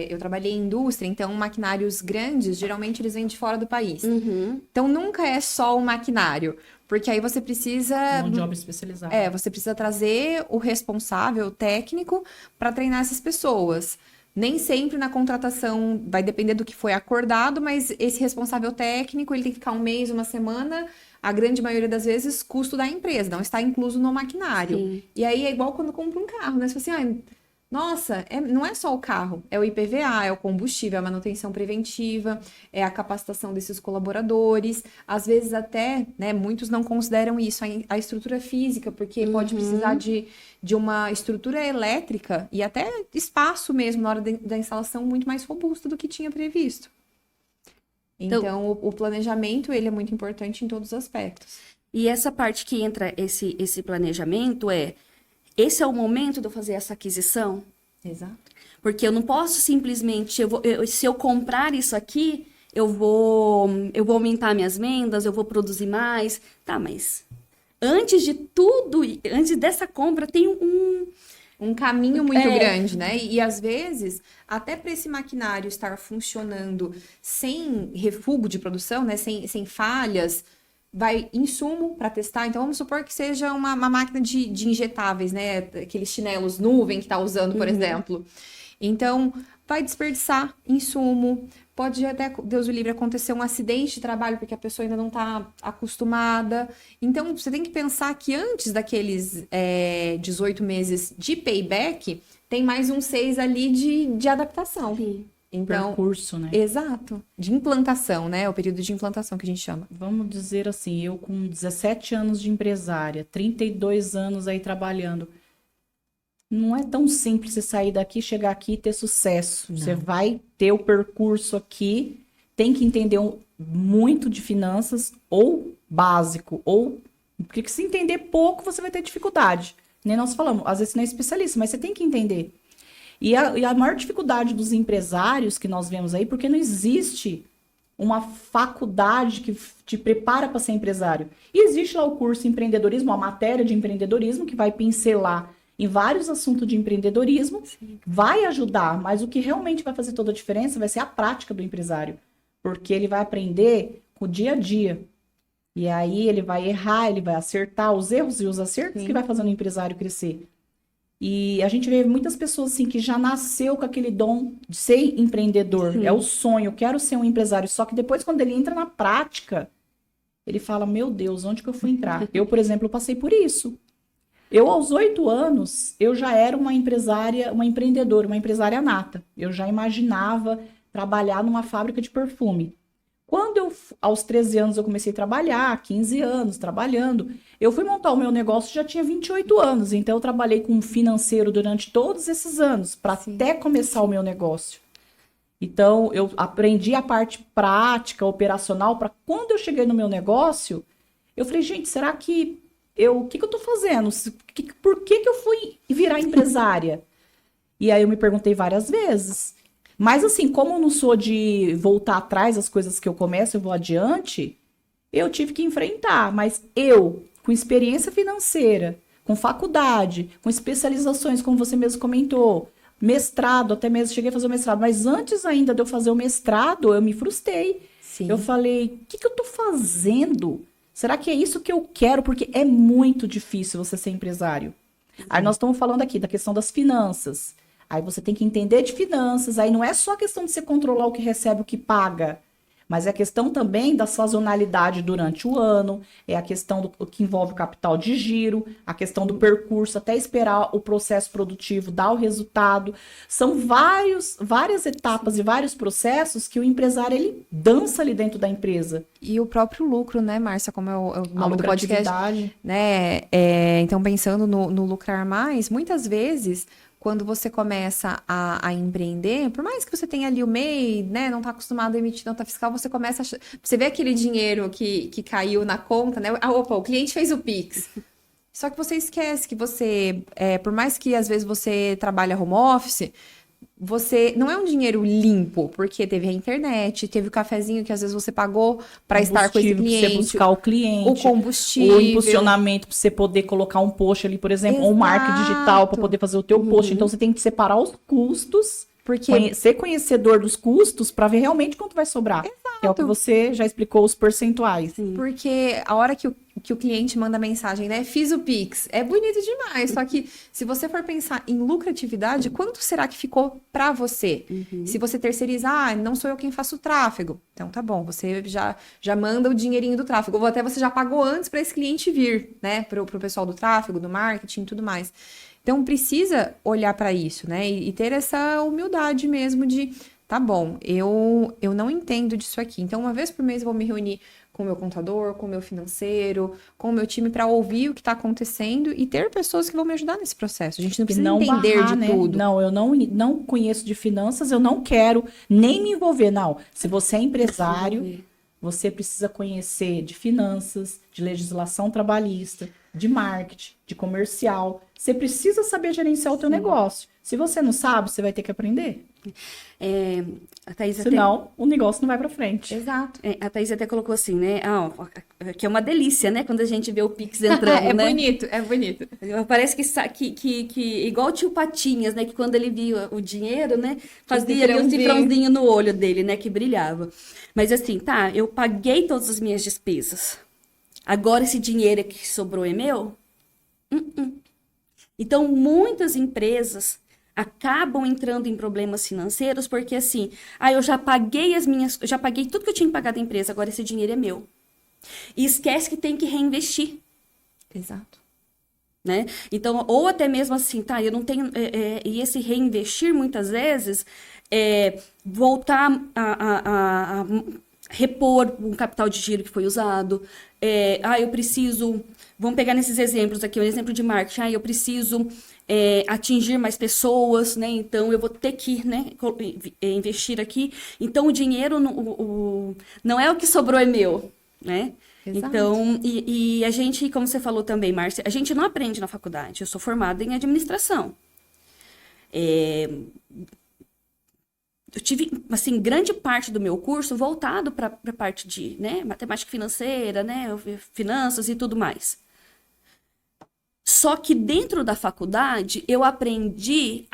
eu trabalhei em indústria, então maquinários grandes, geralmente eles vêm de fora do país. Uhum. Então, nunca é só o maquinário. Porque aí você precisa... Mão de obra especializada. você precisa trazer o responsável técnico para treinar essas pessoas. Nem sempre na contratação vai depender do que foi acordado, mas esse responsável técnico, ele tem que ficar 1 mês, 1 semana... A grande maioria das vezes, custo da empresa, não está incluso no maquinário. Sim. E aí é igual quando compra um carro, né? Você fala assim, nossa, não é só o carro, é o IPVA, é o combustível, é a manutenção preventiva, é a capacitação desses colaboradores. Às vezes até, né, muitos não consideram isso, a estrutura física, porque pode precisar de uma estrutura elétrica e até espaço mesmo na hora da instalação muito mais robusto do que tinha previsto. Então, o planejamento, ele é muito importante em todos os aspectos. E essa parte que entra esse planejamento esse é o momento de eu fazer essa aquisição? Exato. Porque eu não posso simplesmente, se eu comprar isso aqui, eu vou aumentar minhas vendas, eu vou produzir mais. Tá, mas antes de tudo, antes dessa compra, tem um caminho muito grande, né? E às vezes, até para esse maquinário estar funcionando sem refúgio de produção, né? Sem falhas, vai insumo para testar. Então, vamos supor que seja uma máquina de injetáveis, né? Aqueles chinelos nuvem que tá usando, por exemplo. Então, vai desperdiçar insumo. Pode até, Deus o livre, acontecer um acidente de trabalho, porque a pessoa ainda não está acostumada. Então, você tem que pensar que antes daqueles 18 meses de payback, tem mais uns 6 ali de adaptação. Sim. Então, Percurso, né? exato. De implantação, né? O período de implantação que a gente chama. Vamos dizer assim, eu com 17 anos de empresária, 32 anos aí trabalhando, não é tão simples você sair daqui, chegar aqui e ter sucesso. Não. Você vai ter o percurso aqui, tem que entender muito de finanças, ou básico, ou... Porque se entender pouco, você vai ter dificuldade. Nem nós falamos, às vezes você não é especialista, mas você tem que entender. E a maior dificuldade dos empresários que nós vemos aí, porque não existe uma faculdade que te prepara para ser empresário. E existe lá o curso empreendedorismo, a matéria de empreendedorismo, que vai pincelar em vários assuntos de empreendedorismo, vai ajudar, mas o que realmente vai fazer toda a diferença vai ser a prática do empresário, porque ele vai aprender com o dia a dia. E aí ele vai errar, ele vai acertar os erros e os acertos que vai fazendo o empresário crescer. E a gente vê muitas pessoas assim que já nasceu com aquele dom de ser empreendedor, é o sonho, eu quero ser um empresário, só que depois quando ele entra na prática, ele fala, meu Deus, onde que eu fui entrar? Eu, por exemplo, passei por isso. Eu, aos 8 anos, eu já era uma empresária, uma empreendedora, uma empresária nata. Eu já imaginava trabalhar numa fábrica de perfume. Quando aos 13 anos, eu comecei a trabalhar, 15 anos trabalhando, eu fui montar o meu negócio, já tinha 28 anos. Então, eu trabalhei com um financeiro durante todos esses anos, para até começar o meu negócio. Então, eu aprendi a parte prática, operacional, para quando eu cheguei no meu negócio, eu falei, gente, será que o que eu tô fazendo? Por que eu fui virar empresária? E aí eu me perguntei várias vezes. Mas assim, como eu não sou de voltar atrás as coisas que eu começo, eu vou adiante, eu tive que enfrentar. Mas eu, com experiência financeira, com faculdade, com especializações, como você mesmo comentou, mestrado, até mesmo cheguei a fazer o mestrado, mas antes ainda de eu fazer o mestrado, eu me frustrei. Sim. Eu falei, o que eu tô fazendo? Será que é isso que eu quero? Porque é muito difícil você ser empresário. Aí nós estamos falando aqui da questão das finanças. Aí você tem que entender de finanças. Aí não é só a questão de você controlar o que recebe, o que paga. Mas é a questão também da sazonalidade durante o ano. É a questão do que envolve o capital de giro. A questão do percurso até esperar o processo produtivo dar o resultado. São várias etapas e vários processos que o empresário, ele dança ali dentro da empresa. E o próprio lucro, né, Márcia, como é o nome do podcast, né? Então, pensando no lucrar mais, muitas vezes, quando você começa a empreender, por mais que você tenha ali o MEI, né, não está acostumado a emitir nota fiscal, você começa você vê aquele dinheiro que caiu na conta, né? Opa, o cliente fez o Pix. Só que você esquece que você, por mais que às vezes você trabalha home office, você não é um dinheiro limpo, porque teve a internet, teve o cafezinho que às vezes você pagou para estar com esse cliente, pra você buscar o cliente, o combustível, o impulsionamento para você poder colocar um post ali, por exemplo, ou um marketing digital para poder fazer o teu post. Então você tem que separar os custos, ser conhecedor dos custos para ver realmente quanto vai sobrar. Exato. Que é o que você já explicou, os percentuais. Porque a hora que o cliente manda mensagem, né? Fiz o Pix. É bonito demais. Só que se você for pensar em lucratividade, quanto será que ficou para você? Se você terceirizar, não sou eu quem faço o tráfego. Então tá bom, você já manda o dinheirinho do tráfego. Ou até você já pagou antes para esse cliente vir, né? Pro pessoal do tráfego, do marketing e tudo mais. Então precisa olhar para isso, né? E ter essa humildade mesmo de... Tá bom, eu não entendo disso aqui. Então, uma vez por mês eu vou me reunir com o meu contador, com o meu financeiro, com o meu time para ouvir o que está acontecendo e ter pessoas que vão me ajudar nesse processo. A gente não E precisa não entender barrar, de né? tudo. Não, eu não conheço de finanças, eu não quero nem me envolver. Não, se você é empresário, você precisa conhecer de finanças, de legislação trabalhista, de marketing, de comercial. Você precisa saber gerenciar o teu negócio. Se você não sabe, você vai ter que aprender. A Thaís Senão, o negócio não vai para frente. Exato. a Thaís até colocou assim, né? Que é uma delícia, né? Quando a gente vê o Pix entrando, É né? bonito, é bonito. Parece que igual o tio Patinhas, né? Que quando ele via o dinheiro, né? Fazia ali um cifrãozinho. cifrãozinho no olho dele, né? Que brilhava. Mas assim, tá, eu paguei todas as minhas despesas. Agora esse dinheiro que sobrou é meu? Então, muitas empresas acabam entrando em problemas financeiros porque assim, eu já paguei já paguei tudo que eu tinha que pagar da empresa, agora esse dinheiro é meu. E esquece que tem que reinvestir. Exato. Né? Então, ou até mesmo assim, tá, eu não tenho. E esse reinvestir, muitas vezes, voltar a repor um capital de giro que foi usado. Eu preciso. Vamos pegar nesses exemplos aqui, um exemplo de marketing. Eu preciso atingir mais pessoas, né? Então eu vou ter que, né, investir aqui. Então o dinheiro não é o que sobrou, é meu, né? Exato. Então, e a gente, como você falou também, Márcia, a gente não aprende na faculdade. Eu sou formada em administração. Eu tive, assim, grande parte do meu curso voltado para a parte de, né, matemática financeira, né, finanças e tudo mais. Só que dentro da faculdade, eu aprendi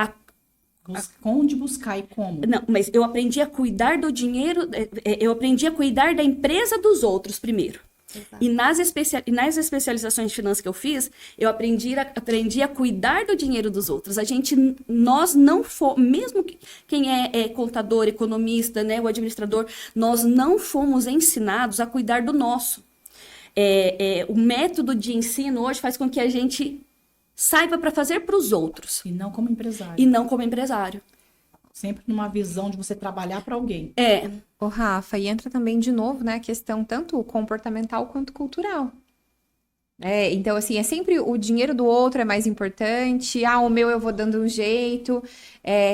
Onde buscar e como? Não, mas eu aprendi a cuidar do dinheiro, eu aprendi a cuidar da empresa dos outros primeiro. Exato. E nas especializações de finanças que eu fiz, eu aprendi a cuidar do dinheiro dos outros. Nós não fomos, mesmo quem é contador, economista, né, o administrador, nós não fomos ensinados a cuidar do nosso. O método de ensino hoje faz com que a gente saiba para fazer para os outros. E não como empresário. E não como empresário. Sempre numa visão de você trabalhar para alguém. Ô, Rafa, e entra também de novo, né, a questão tanto comportamental quanto cultural. Então, assim, é sempre o dinheiro do outro é mais importante, o meu eu vou dando um jeito,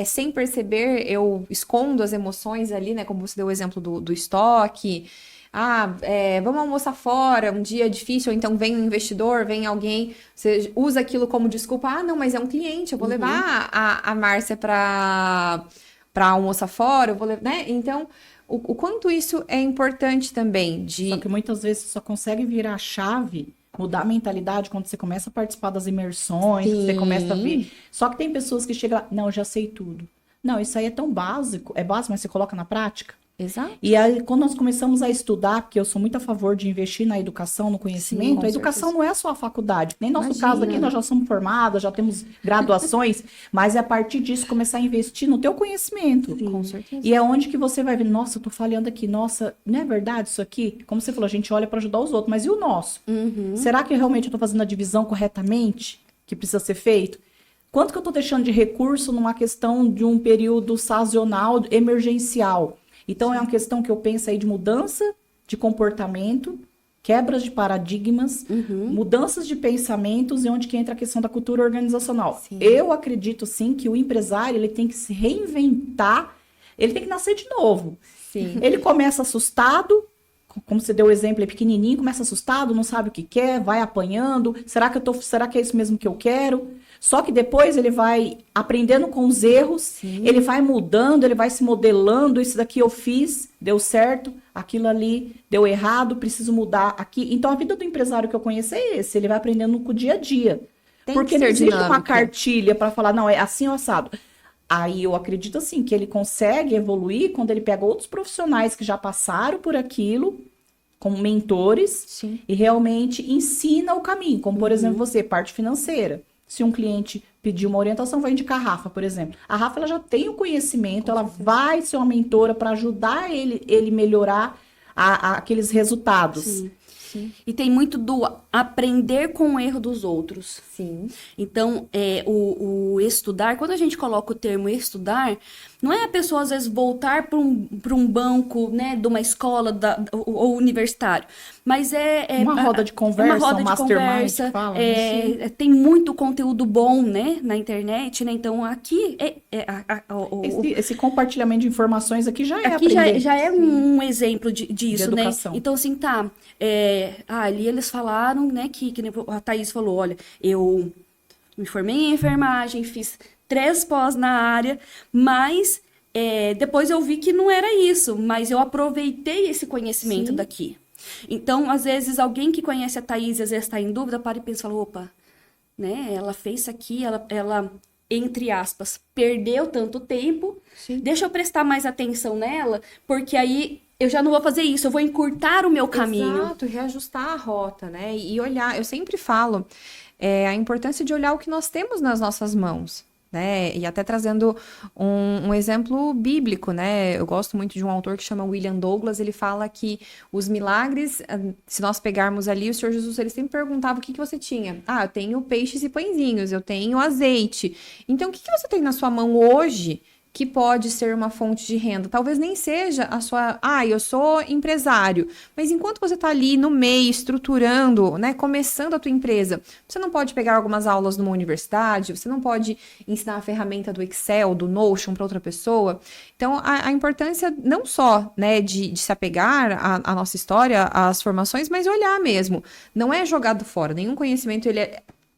sem perceber, eu escondo as emoções ali, né, como você deu o exemplo do estoque, vamos almoçar fora, um dia difícil, ou então vem um investidor, vem alguém, você usa aquilo como desculpa, não, mas é um cliente, eu vou levar a Márcia para almoçar fora, eu vou levar, né? Então, o quanto isso é importante também Só que muitas vezes você só consegue virar a chave, mudar a mentalidade quando você começa a participar das imersões, você começa a ver. Só que tem pessoas que chegam lá, não, eu já sei tudo. Não, isso aí é tão básico, mas você coloca na prática. Exato. E aí, quando nós começamos a estudar, porque eu sou muito a favor de investir na educação, no conhecimento, a educação não é só a faculdade. Nem no nosso caso aqui, nós já somos formadas, já temos graduações, mas é a partir disso começar a investir no teu conhecimento. Sim, com certeza. E é onde que você vai ver, nossa, eu tô falhando aqui, nossa, não é verdade isso aqui? Como você falou, a gente olha para ajudar os outros, mas e o nosso? Será que realmente eu tô fazendo a divisão corretamente, que precisa ser feito? Quanto que eu tô deixando de recurso numa questão de um período sazonal, emergencial? Então, é uma questão que eu penso aí de mudança de comportamento, quebras de paradigmas, mudanças de pensamentos e onde que entra a questão da cultura organizacional. Sim. Eu acredito, sim, que o empresário ele tem que se reinventar, ele tem que nascer de novo. Sim. Ele começa assustado, como você deu o exemplo, é pequenininho, começa assustado, não sabe o que quer, vai apanhando, será que é isso mesmo que eu quero? Só que depois ele vai aprendendo com os erros, ele vai mudando, ele vai se modelando, isso daqui eu fiz, deu certo, aquilo ali deu errado, preciso mudar aqui. Então a vida do empresário que eu conheço é esse, ele vai aprendendo com o dia a dia. Porque não existe uma cartilha para falar, não, é assim ou assado. Aí eu acredito assim, que ele consegue evoluir quando ele pega outros profissionais que já passaram por aquilo, como mentores, e realmente ensina o caminho. Como, por exemplo, você, parte financeira. Se um cliente pedir uma orientação, vai indicar a Rafa, por exemplo. A Rafa ela já tem o conhecimento, ela vai ser uma mentora para ajudar ele melhorar aqueles resultados. Sim. Sim. E tem muito do aprender com o erro dos outros. Sim. Então, o estudar, quando a gente coloca o termo estudar, não é a pessoa, às vezes, voltar para um banco, né, de uma escola ou universitário, mas Uma roda de conversa, uma roda um de mastermind conversa, que fala, né? tem muito conteúdo bom, né, na internet, né, então aqui Esse compartilhamento de informações aqui já é aqui aprender. já é um exemplo disso, De né? educação. Então, assim, tá. Ali eles falaram, né, que nem a Thaís falou, olha, eu me formei em enfermagem, fiz 3 pós na área, mas depois eu vi que não era isso, mas eu aproveitei esse conhecimento Sim. daqui. Então, às vezes, alguém que conhece a Thaís, às vezes está em dúvida, para e pensa, fala, opa, né, ela fez isso aqui, ela, entre aspas, perdeu tanto tempo, Sim. deixa eu prestar mais atenção nela, porque aí eu já não vou fazer isso, eu vou encurtar o meu caminho. Exato, reajustar a rota, né? E olhar, eu sempre falo a importância de olhar o que nós temos nas nossas mãos, né? E até trazendo um exemplo bíblico, né? Eu gosto muito de um autor que chama William Douglas, ele fala que os milagres, se nós pegarmos ali, o Senhor Jesus, ele sempre perguntava o que você tinha. Ah, eu tenho peixes e pãezinhos, eu tenho azeite. Então, o que você tem na sua mão hoje que pode ser uma fonte de renda? Talvez nem seja a sua... eu sou empresário. Mas enquanto você está ali no meio, estruturando, né, começando a tua empresa, você não pode pegar algumas aulas numa universidade, você não pode ensinar a ferramenta do Excel, do Notion para outra pessoa. Então, a importância não só, né, de se apegar à nossa história, às formações, mas olhar mesmo. Não é jogado fora. Nenhum conhecimento,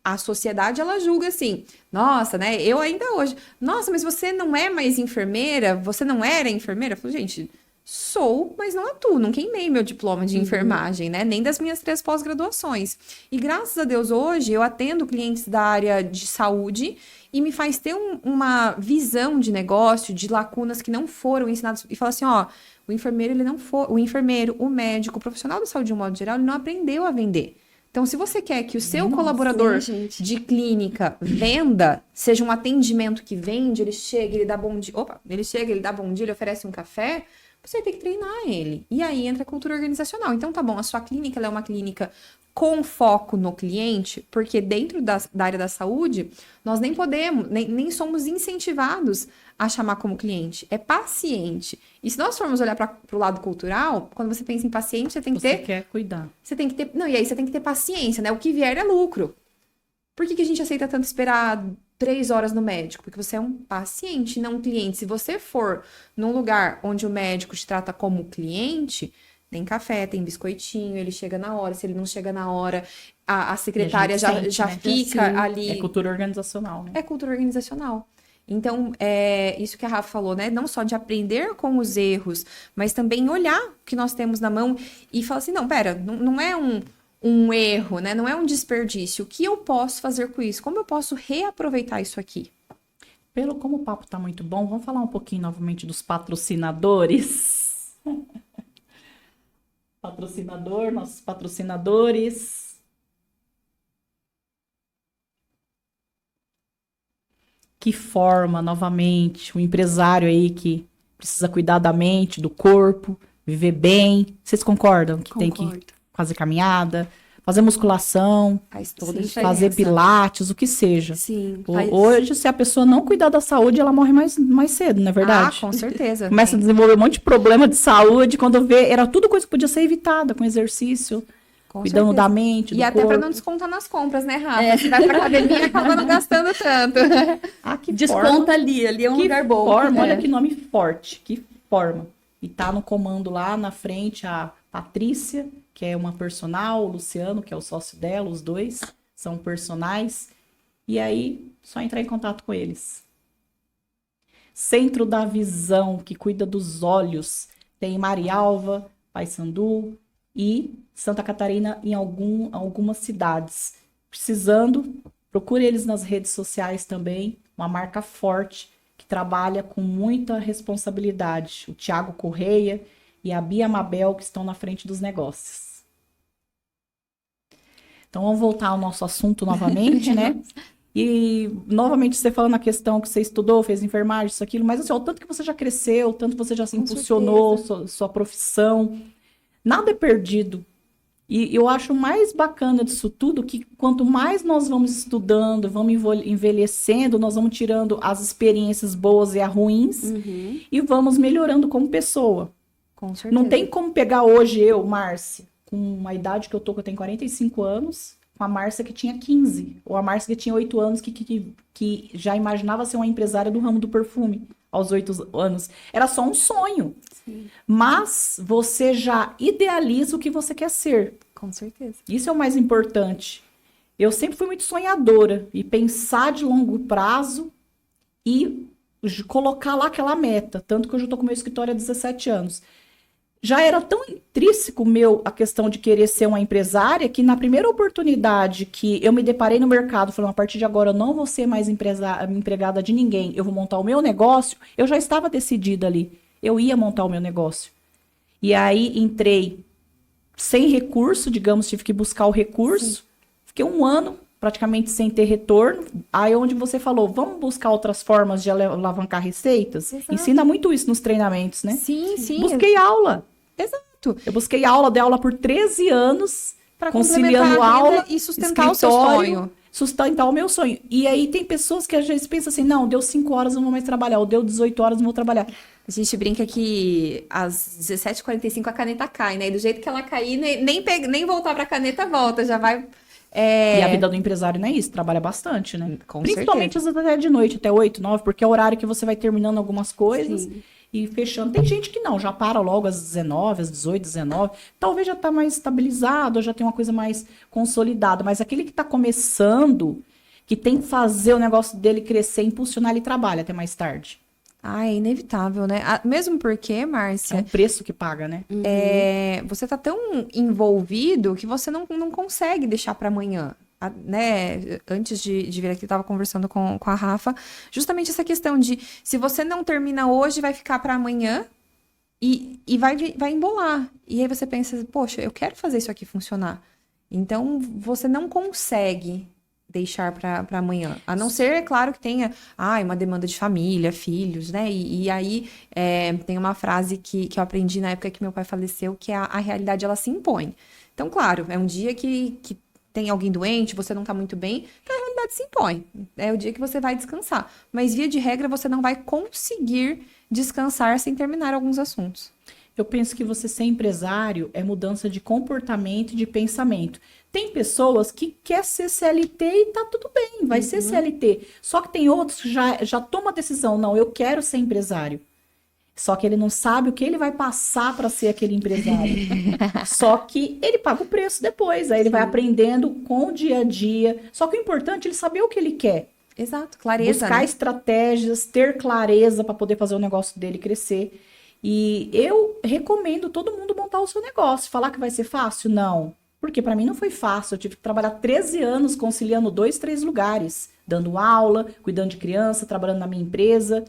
a sociedade, ela julga assim, nossa, né, eu ainda hoje, nossa, mas você não é mais enfermeira? Você não era enfermeira? Eu falo, gente, sou, mas não atuo, não queimei meu diploma de enfermagem, né, nem das minhas 3 pós-graduações. E graças a Deus, hoje, eu atendo clientes da área de saúde e me faz ter uma visão de negócio, de lacunas que não foram ensinadas, e fala assim, ó, o enfermeiro, o médico, o profissional da saúde de um modo geral, ele não aprendeu a vender. Então, se você quer que o seu colaborador de clínica venda, seja um atendimento que vende, ele chega, ele dá bom dia, ele oferece um café, você tem que treinar ele. E aí entra a cultura organizacional. Então, tá bom, a sua clínica ela é uma clínica com foco no cliente, porque dentro da área da saúde, nós nem podemos, nem somos incentivados a chamar como cliente. É paciente. E se nós formos olhar para o lado cultural, quando você pensa em paciente, você tem que ter... Você quer cuidar. Você tem que ter... Não, e aí você tem que ter paciência, né? O que vier é lucro. Por que a gente aceita tanto esperar 3 horas no médico? Porque você é um paciente, não um cliente. Se você for num lugar onde o médico te trata como cliente, tem café, tem biscoitinho, ele chega na hora. Se ele não chega na hora, a secretária já né? fica Sim. ali. É cultura organizacional, né? É cultura organizacional. Então, isso que a Rafa falou, né? Não só de aprender com os erros, mas também olhar o que nós temos na mão e falar assim, não, pera, não é um erro, né? Não é um desperdício. O que eu posso fazer com isso? Como eu posso reaproveitar isso aqui? Como o papo tá muito bom, vamos falar um pouquinho novamente dos patrocinadores. Nossos patrocinadores. Que forma, novamente, o empresário aí que precisa cuidar da mente, do corpo, viver bem. Vocês concordam que tem que fazer caminhada, fazer musculação, Faz toda a diferença. fazer pilates, o que seja. Sim. Hoje, se a pessoa não cuidar da saúde, ela morre mais cedo, não é verdade? Ah, com certeza. Começa a desenvolver um monte de problema de saúde, quando vê, era tudo coisa que podia ser evitada com exercício. Com Cuidando certeza. da mente, do E até corpo. para não descontar nas compras, né, Rafa? Você vai pra academia e acaba não gastando tanto. Que Desconta forma, ali é um que lugar bom. forma, olha que nome forte, que forma. E tá no comando lá na frente a Patrícia, que é uma personal, o Luciano, que é o sócio dela, os dois são personais. E aí, só entrar em contato com eles. Centro da Visão, que cuida dos olhos. Tem Marialva, Paysandu e Santa Catarina em algumas cidades. Precisando, procure eles nas redes sociais também, uma marca forte que trabalha com muita responsabilidade. O Tiago Correia e a Bia Mabel, que estão na frente dos negócios. Então, vamos voltar ao nosso assunto novamente, né? E, novamente, você falando a questão que você estudou, fez enfermagem, isso, aquilo, mas assim, o tanto que você já cresceu, o tanto que você já se impulsionou, sua profissão. Nada é perdido. E eu acho mais bacana disso tudo que quanto mais nós vamos estudando, vamos envelhecendo, nós vamos tirando as experiências boas e as ruins e vamos melhorando como pessoa. Com certeza. Não tem como pegar hoje eu, Márcia, com a idade que eu tô, que eu tenho 45 anos, com a Márcia que tinha 15, ou a Márcia que tinha 8 anos, que já imaginava ser uma empresária do ramo do perfume aos 8 anos. Era só um sonho. Sim. Mas você já idealiza o que você quer ser. Com certeza. Isso é o mais importante. Eu sempre fui muito sonhadora e pensar de longo prazo e colocar lá aquela meta. Tanto que hoje eu tô com meu escritório há 17 anos. Já era tão intrínseco meu a questão de querer ser uma empresária que na primeira oportunidade que eu me deparei no mercado, falando, a partir de agora eu não vou ser mais empregada de ninguém, eu vou montar o meu negócio, eu já estava decidida ali. Eu ia montar o meu negócio. E aí entrei sem recurso, digamos, tive que buscar o recurso. Sim. Fiquei 1 ano praticamente sem ter retorno. Aí onde você falou, vamos buscar outras formas de alavancar receitas? Exato. Ensina muito isso nos treinamentos, né? Sim, sim. Busquei aula. Exato. Eu busquei aula, dei aula por 13 anos, pra conciliando aula e sustentar o seu sonho. Sustentar o meu sonho. E aí tem pessoas que às vezes pensam assim, não, deu 5 horas, não vou mais trabalhar, ou deu 18 horas, não vou trabalhar. A gente brinca que às 17h45 a caneta cai, né? E do jeito que ela cair, nem voltar pra caneta volta, já vai... E a vida do empresário não é isso, trabalha bastante, né? Com Principalmente às vezes até de noite, até 8, 9, porque é o horário que você vai terminando algumas coisas. Sim. E fechando. Tem gente que não, já para logo às 19, às 18, 19. Talvez já tá mais estabilizado, já tem uma coisa mais consolidada. Mas aquele que tá começando, que tem que fazer o negócio dele crescer, impulsionar, ele trabalha até mais tarde. Ah, é inevitável, né? Mesmo porque, Márcia... É um preço que paga, né? Você tá tão envolvido que você não consegue deixar para amanhã. Né? Antes de vir aqui, eu tava conversando com a Rafa, justamente essa questão de se você não termina hoje, vai ficar para amanhã e vai embolar. E aí você pensa, poxa, eu quero fazer isso aqui funcionar. Então, você não consegue deixar para amanhã. A não ser, é claro, que tenha uma demanda de família, filhos, né? E aí tem uma frase que eu aprendi na época que meu pai faleceu, que a realidade, ela se impõe. Então, claro, é um dia que tem alguém doente, você não tá muito bem, então a realidade se impõe. É o dia que você vai descansar. Mas, via de regra, você não vai conseguir descansar sem terminar alguns assuntos. Eu penso que você ser empresário é mudança de comportamento e de pensamento. Tem pessoas que quer ser CLT e tá tudo bem, vai ser CLT. Só que tem outros que já tomam a decisão, não, eu quero ser empresário. Só que ele não sabe o que ele vai passar para ser aquele empresário. Só que ele paga o preço depois. Aí ele vai aprendendo com o dia a dia. Só que o importante é ele saber o que ele quer. Exato, clareza. Buscar né? estratégias, ter clareza para poder fazer o negócio dele crescer. E eu recomendo todo mundo montar o seu negócio. Falar que vai ser fácil? Não. Porque para mim não foi fácil. Eu tive que trabalhar 13 anos conciliando 2, 3 lugares. Dando aula, cuidando de criança, trabalhando na minha empresa.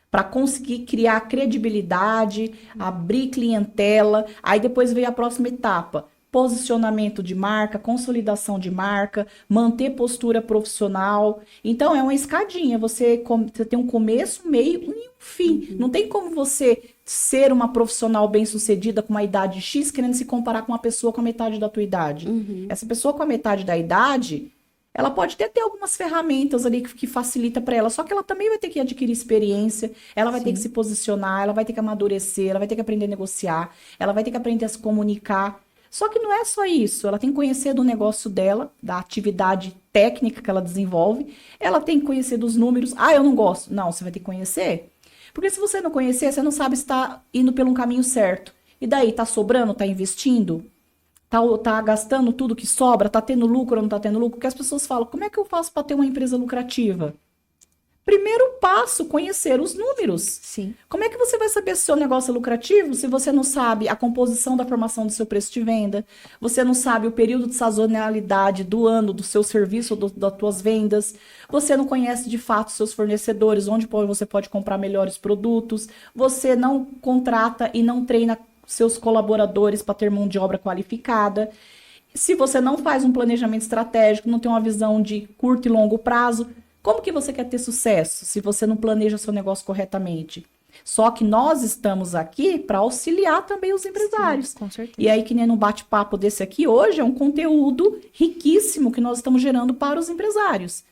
Para conseguir criar credibilidade, abrir clientela. Aí depois veio a próxima etapa. Posicionamento de marca, consolidação de marca, manter postura profissional. Então, é uma escadinha. Você tem um começo, meio e um fim. Não tem como você ser uma profissional bem-sucedida com uma idade X querendo se comparar com uma pessoa com a metade da tua idade. Essa pessoa com a metade da idade... ela pode até ter algumas ferramentas ali que facilita para ela, só que ela também vai ter que adquirir experiência, ela vai ter que se posicionar, ela vai ter que amadurecer, ela vai ter que aprender a negociar, ela vai ter que aprender a se comunicar. Só que não é só isso, ela tem que conhecer do negócio dela, da atividade técnica que ela desenvolve, ela tem que conhecer dos números. Ah, eu não gosto. Não, você vai ter que conhecer. Porque se você não conhecer, você não sabe se está indo pelo caminho certo. E daí, tá sobrando, tá investindo? Tá gastando tudo que sobra? Tá tendo lucro ou não tá tendo lucro? Porque as pessoas falam, como é que eu faço para ter uma empresa lucrativa? Primeiro passo, conhecer os números. Sim. Como é que você vai saber se o seu negócio é lucrativo se você não sabe a composição da formação do seu preço de venda? Você não sabe o período de sazonalidade do ano, do seu serviço ou das tuas vendas? Você não conhece de fato os seus fornecedores, onde você pode comprar melhores produtos? Você não contrata e não treina seus colaboradores para ter mão de obra qualificada. Se você não faz um planejamento estratégico, não tem uma visão de curto e longo prazo, como que você quer ter sucesso se você não planeja seu negócio corretamente? Só que nós estamos aqui para auxiliar também os empresários. Sim, com certeza. E aí, que nem num bate-papo desse aqui hoje, é um conteúdo riquíssimo que nós estamos gerando para os empresários.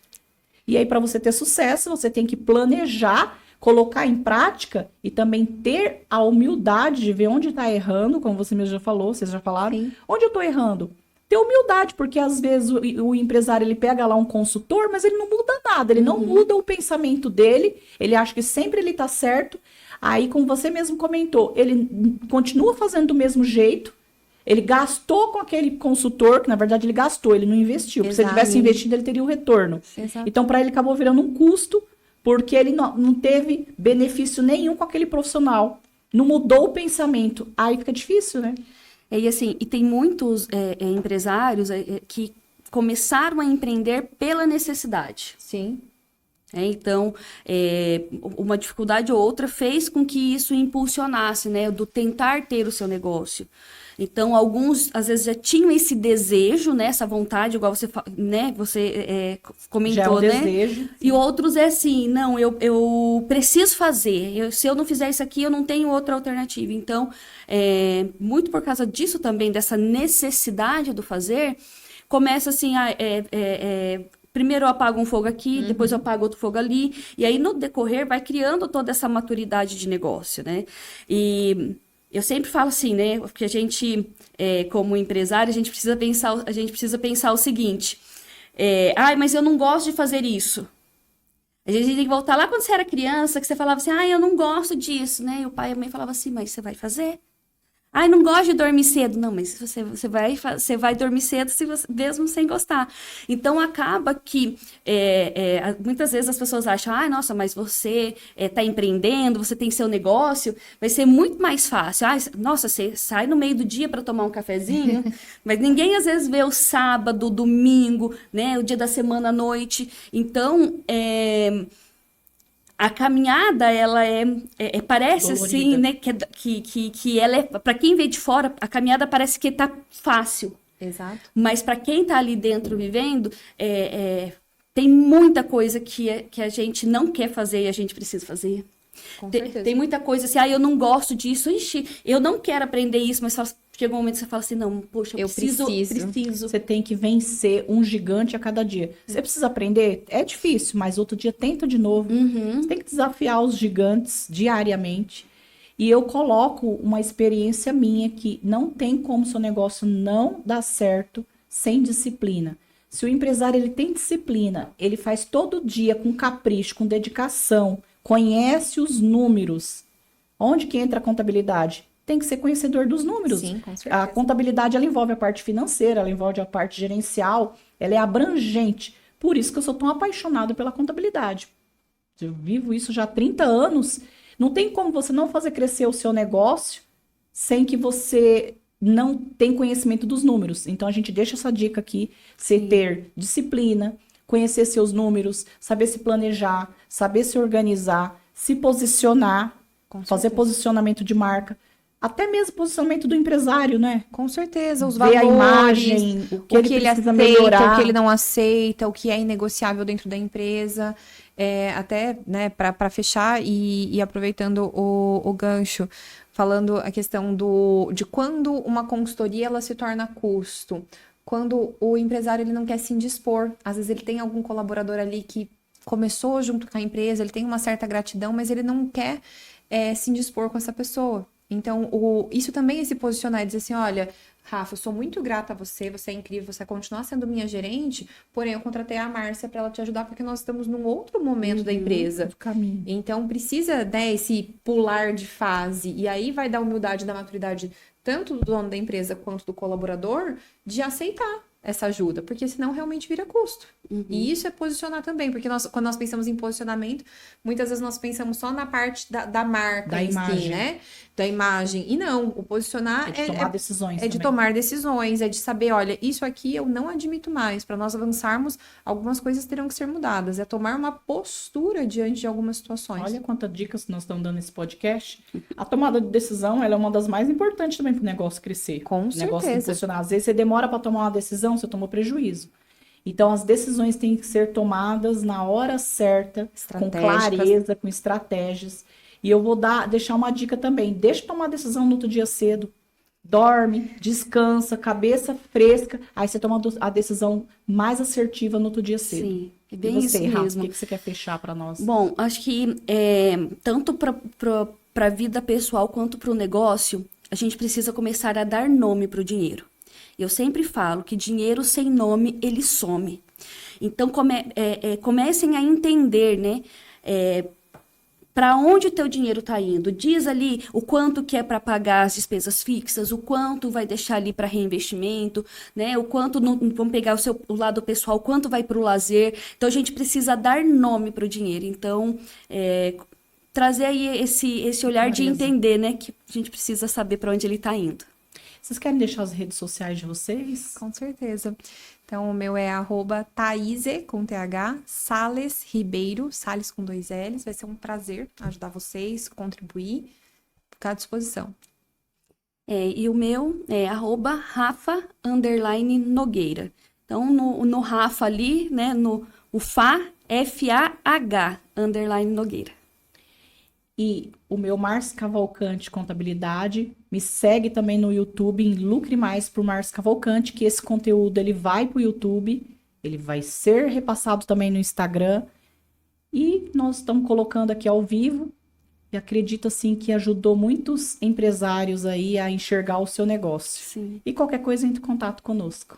E aí, para você ter sucesso, você tem que planejar, colocar em prática e também ter a humildade de ver onde está errando, como você mesmo já falou, vocês já falaram. Sim. Onde eu estou errando? Ter humildade, porque às vezes o empresário ele pega lá um consultor, mas ele não muda nada, ele não muda o pensamento dele, ele acha que sempre ele está certo. Aí, como você mesmo comentou, ele continua fazendo do mesmo jeito, ele gastou com aquele consultor, que na verdade ele gastou, ele não investiu. Porque se ele tivesse investido, ele teria o retorno. Exato. Então, para ele acabou virando um custo, porque ele não teve benefício nenhum com aquele profissional. Não mudou o pensamento. Aí fica difícil, né? E assim, e tem muitos empresários que começaram a empreender pela necessidade. Sim. Então, uma dificuldade ou outra fez com que isso impulsionasse, né, do tentar ter o seu negócio. Então, alguns, às vezes, já tinham esse desejo, né, essa vontade, igual você, né, você comentou, Já é um né? desejo. E outros é assim, não, eu preciso fazer. Se eu não fizer isso aqui, eu não tenho outra alternativa. Então, muito por causa disso também, dessa necessidade do fazer, começa assim, primeiro eu apago um fogo aqui, depois eu apago outro fogo ali. E aí, no decorrer, vai criando toda essa maturidade de negócio, né? E eu sempre falo assim, né? Porque a gente, como empresário, a gente precisa pensar o seguinte. Mas eu não gosto de fazer isso. A gente tem que voltar lá quando você era criança, que você falava assim, eu não gosto disso, né? E o pai e a mãe falavam assim, mas você vai fazer? Não gosto de dormir cedo. Não, mas você vai dormir cedo mesmo sem gostar. Então, acaba que muitas vezes as pessoas acham, nossa, mas você está empreendendo, você tem seu negócio, vai ser muito mais fácil. Nossa, você sai no meio do dia para tomar um cafezinho, mas ninguém às vezes vê o sábado, o domingo, né, o dia da semana à noite. Então, a caminhada, ela parece dolorida. assim, né, que ela para quem vê de fora, a caminhada parece que tá fácil. Exato. Mas para quem tá ali dentro vivendo, tem muita coisa que a gente não quer fazer e a gente precisa fazer. Com certeza. Tem muita coisa assim, eu não gosto disso, eu não quero aprender isso, mas chega um momento que você fala assim, não, poxa, eu preciso. Você tem que vencer um gigante a cada dia. Você precisa aprender? É difícil, mas outro dia tenta de novo. Você tem que desafiar os gigantes diariamente. E eu coloco uma experiência minha que não tem como seu negócio não dar certo sem disciplina. Se o empresário ele tem disciplina, ele faz todo dia com capricho, com dedicação, conhece os números. Onde que entra a contabilidade? Tem que ser conhecedor dos números. Sim, com certeza. A contabilidade, ela envolve a parte financeira, ela envolve a parte gerencial, ela é abrangente. Por isso que eu sou tão apaixonada pela contabilidade. Eu vivo isso já há 30 anos. Não tem como você não fazer crescer o seu negócio sem que você não tenha conhecimento dos números. Então, a gente deixa essa dica aqui, você ter disciplina, conhecer seus números, saber se planejar, saber se organizar, se posicionar, fazer posicionamento de marca. Até mesmo posicionamento do empresário, né? Com certeza, os Ver valores, a imagem, o que ele precisa aceita, melhorar. o que ele não aceita, o que é inegociável dentro da empresa. Até, né, para fechar e aproveitando o gancho, falando a questão de quando uma consultoria ela se torna custo. Quando o empresário ele não quer se indispor. Às vezes ele tem algum colaborador ali que começou junto com a empresa, ele tem uma certa gratidão, mas ele não quer se indispor com essa pessoa. Então, isso também é se posicionar e dizer assim, olha, Rafa, eu sou muito grata a você, você é incrível, você vai continuar sendo minha gerente, porém eu contratei a Márcia para ela te ajudar porque nós estamos num outro momento da empresa. Caminho. Então, precisa, né, esse pular de fase, e aí vai dar humildade, da maturidade, tanto do dono da empresa quanto do colaborador, de aceitar essa ajuda, porque senão realmente vira custo. E isso é posicionar também, porque quando nós pensamos em posicionamento, muitas vezes nós pensamos só na parte da marca Da em imagem. si, né? Da imagem. E não, o posicionar É de tomar decisões de também. tomar decisões, é de saber, olha, isso aqui eu não admito mais. Para nós avançarmos, algumas coisas terão que ser mudadas. É tomar uma postura diante de algumas situações. Olha quantas dicas nós estamos dando nesse podcast. A tomada de decisão, ela é uma das mais importantes também para o negócio crescer. Com o negócio certeza. funcionar. Às vezes você demora para tomar uma decisão, você tomou prejuízo. Então, as decisões têm que ser tomadas na hora certa, com Estratégicas. clareza, com estratégias. E eu vou deixar uma dica também. Deixa eu tomar a decisão no outro dia cedo. Dorme, descansa, cabeça fresca. Aí você toma a decisão mais assertiva no outro dia cedo. Sim, é E bem você, isso Rafa, mesmo. o que você quer fechar para nós? Bom, acho que tanto para a vida pessoal quanto para o negócio, a gente precisa começar a dar nome para o dinheiro. Eu sempre falo que dinheiro sem nome, ele some. Então, comecem a entender, né? Para onde o teu dinheiro está indo? Diz ali o quanto que é para pagar as despesas fixas, o quanto vai deixar ali para reinvestimento, né? O quanto, vamos pegar o lado pessoal, quanto vai para o lazer. Então, a gente precisa dar nome para o dinheiro. Então, trazer aí esse olhar de entender, né? Que a gente precisa saber para onde ele está indo. Vocês querem deixar as redes sociais de vocês? Com certeza. Então, o meu é @Thaise, com TH, Sales Ribeiro, Sales com 2 L's. Vai ser um prazer ajudar vocês, contribuir. Ficar à disposição. E o meu é @Rafa_Nogueira. Então, no Rafa ali, né? O FAH, _Nogueira. E o meu Márcia Cavalcante Contabilidade, me segue também no YouTube em Lucre Mais por Márcia Cavalcante, que esse conteúdo ele vai para o YouTube, ele vai ser repassado também no Instagram, e nós estamos colocando aqui ao vivo, e acredito assim que ajudou muitos empresários aí a enxergar o seu negócio. Sim. E qualquer coisa, entre em contato conosco.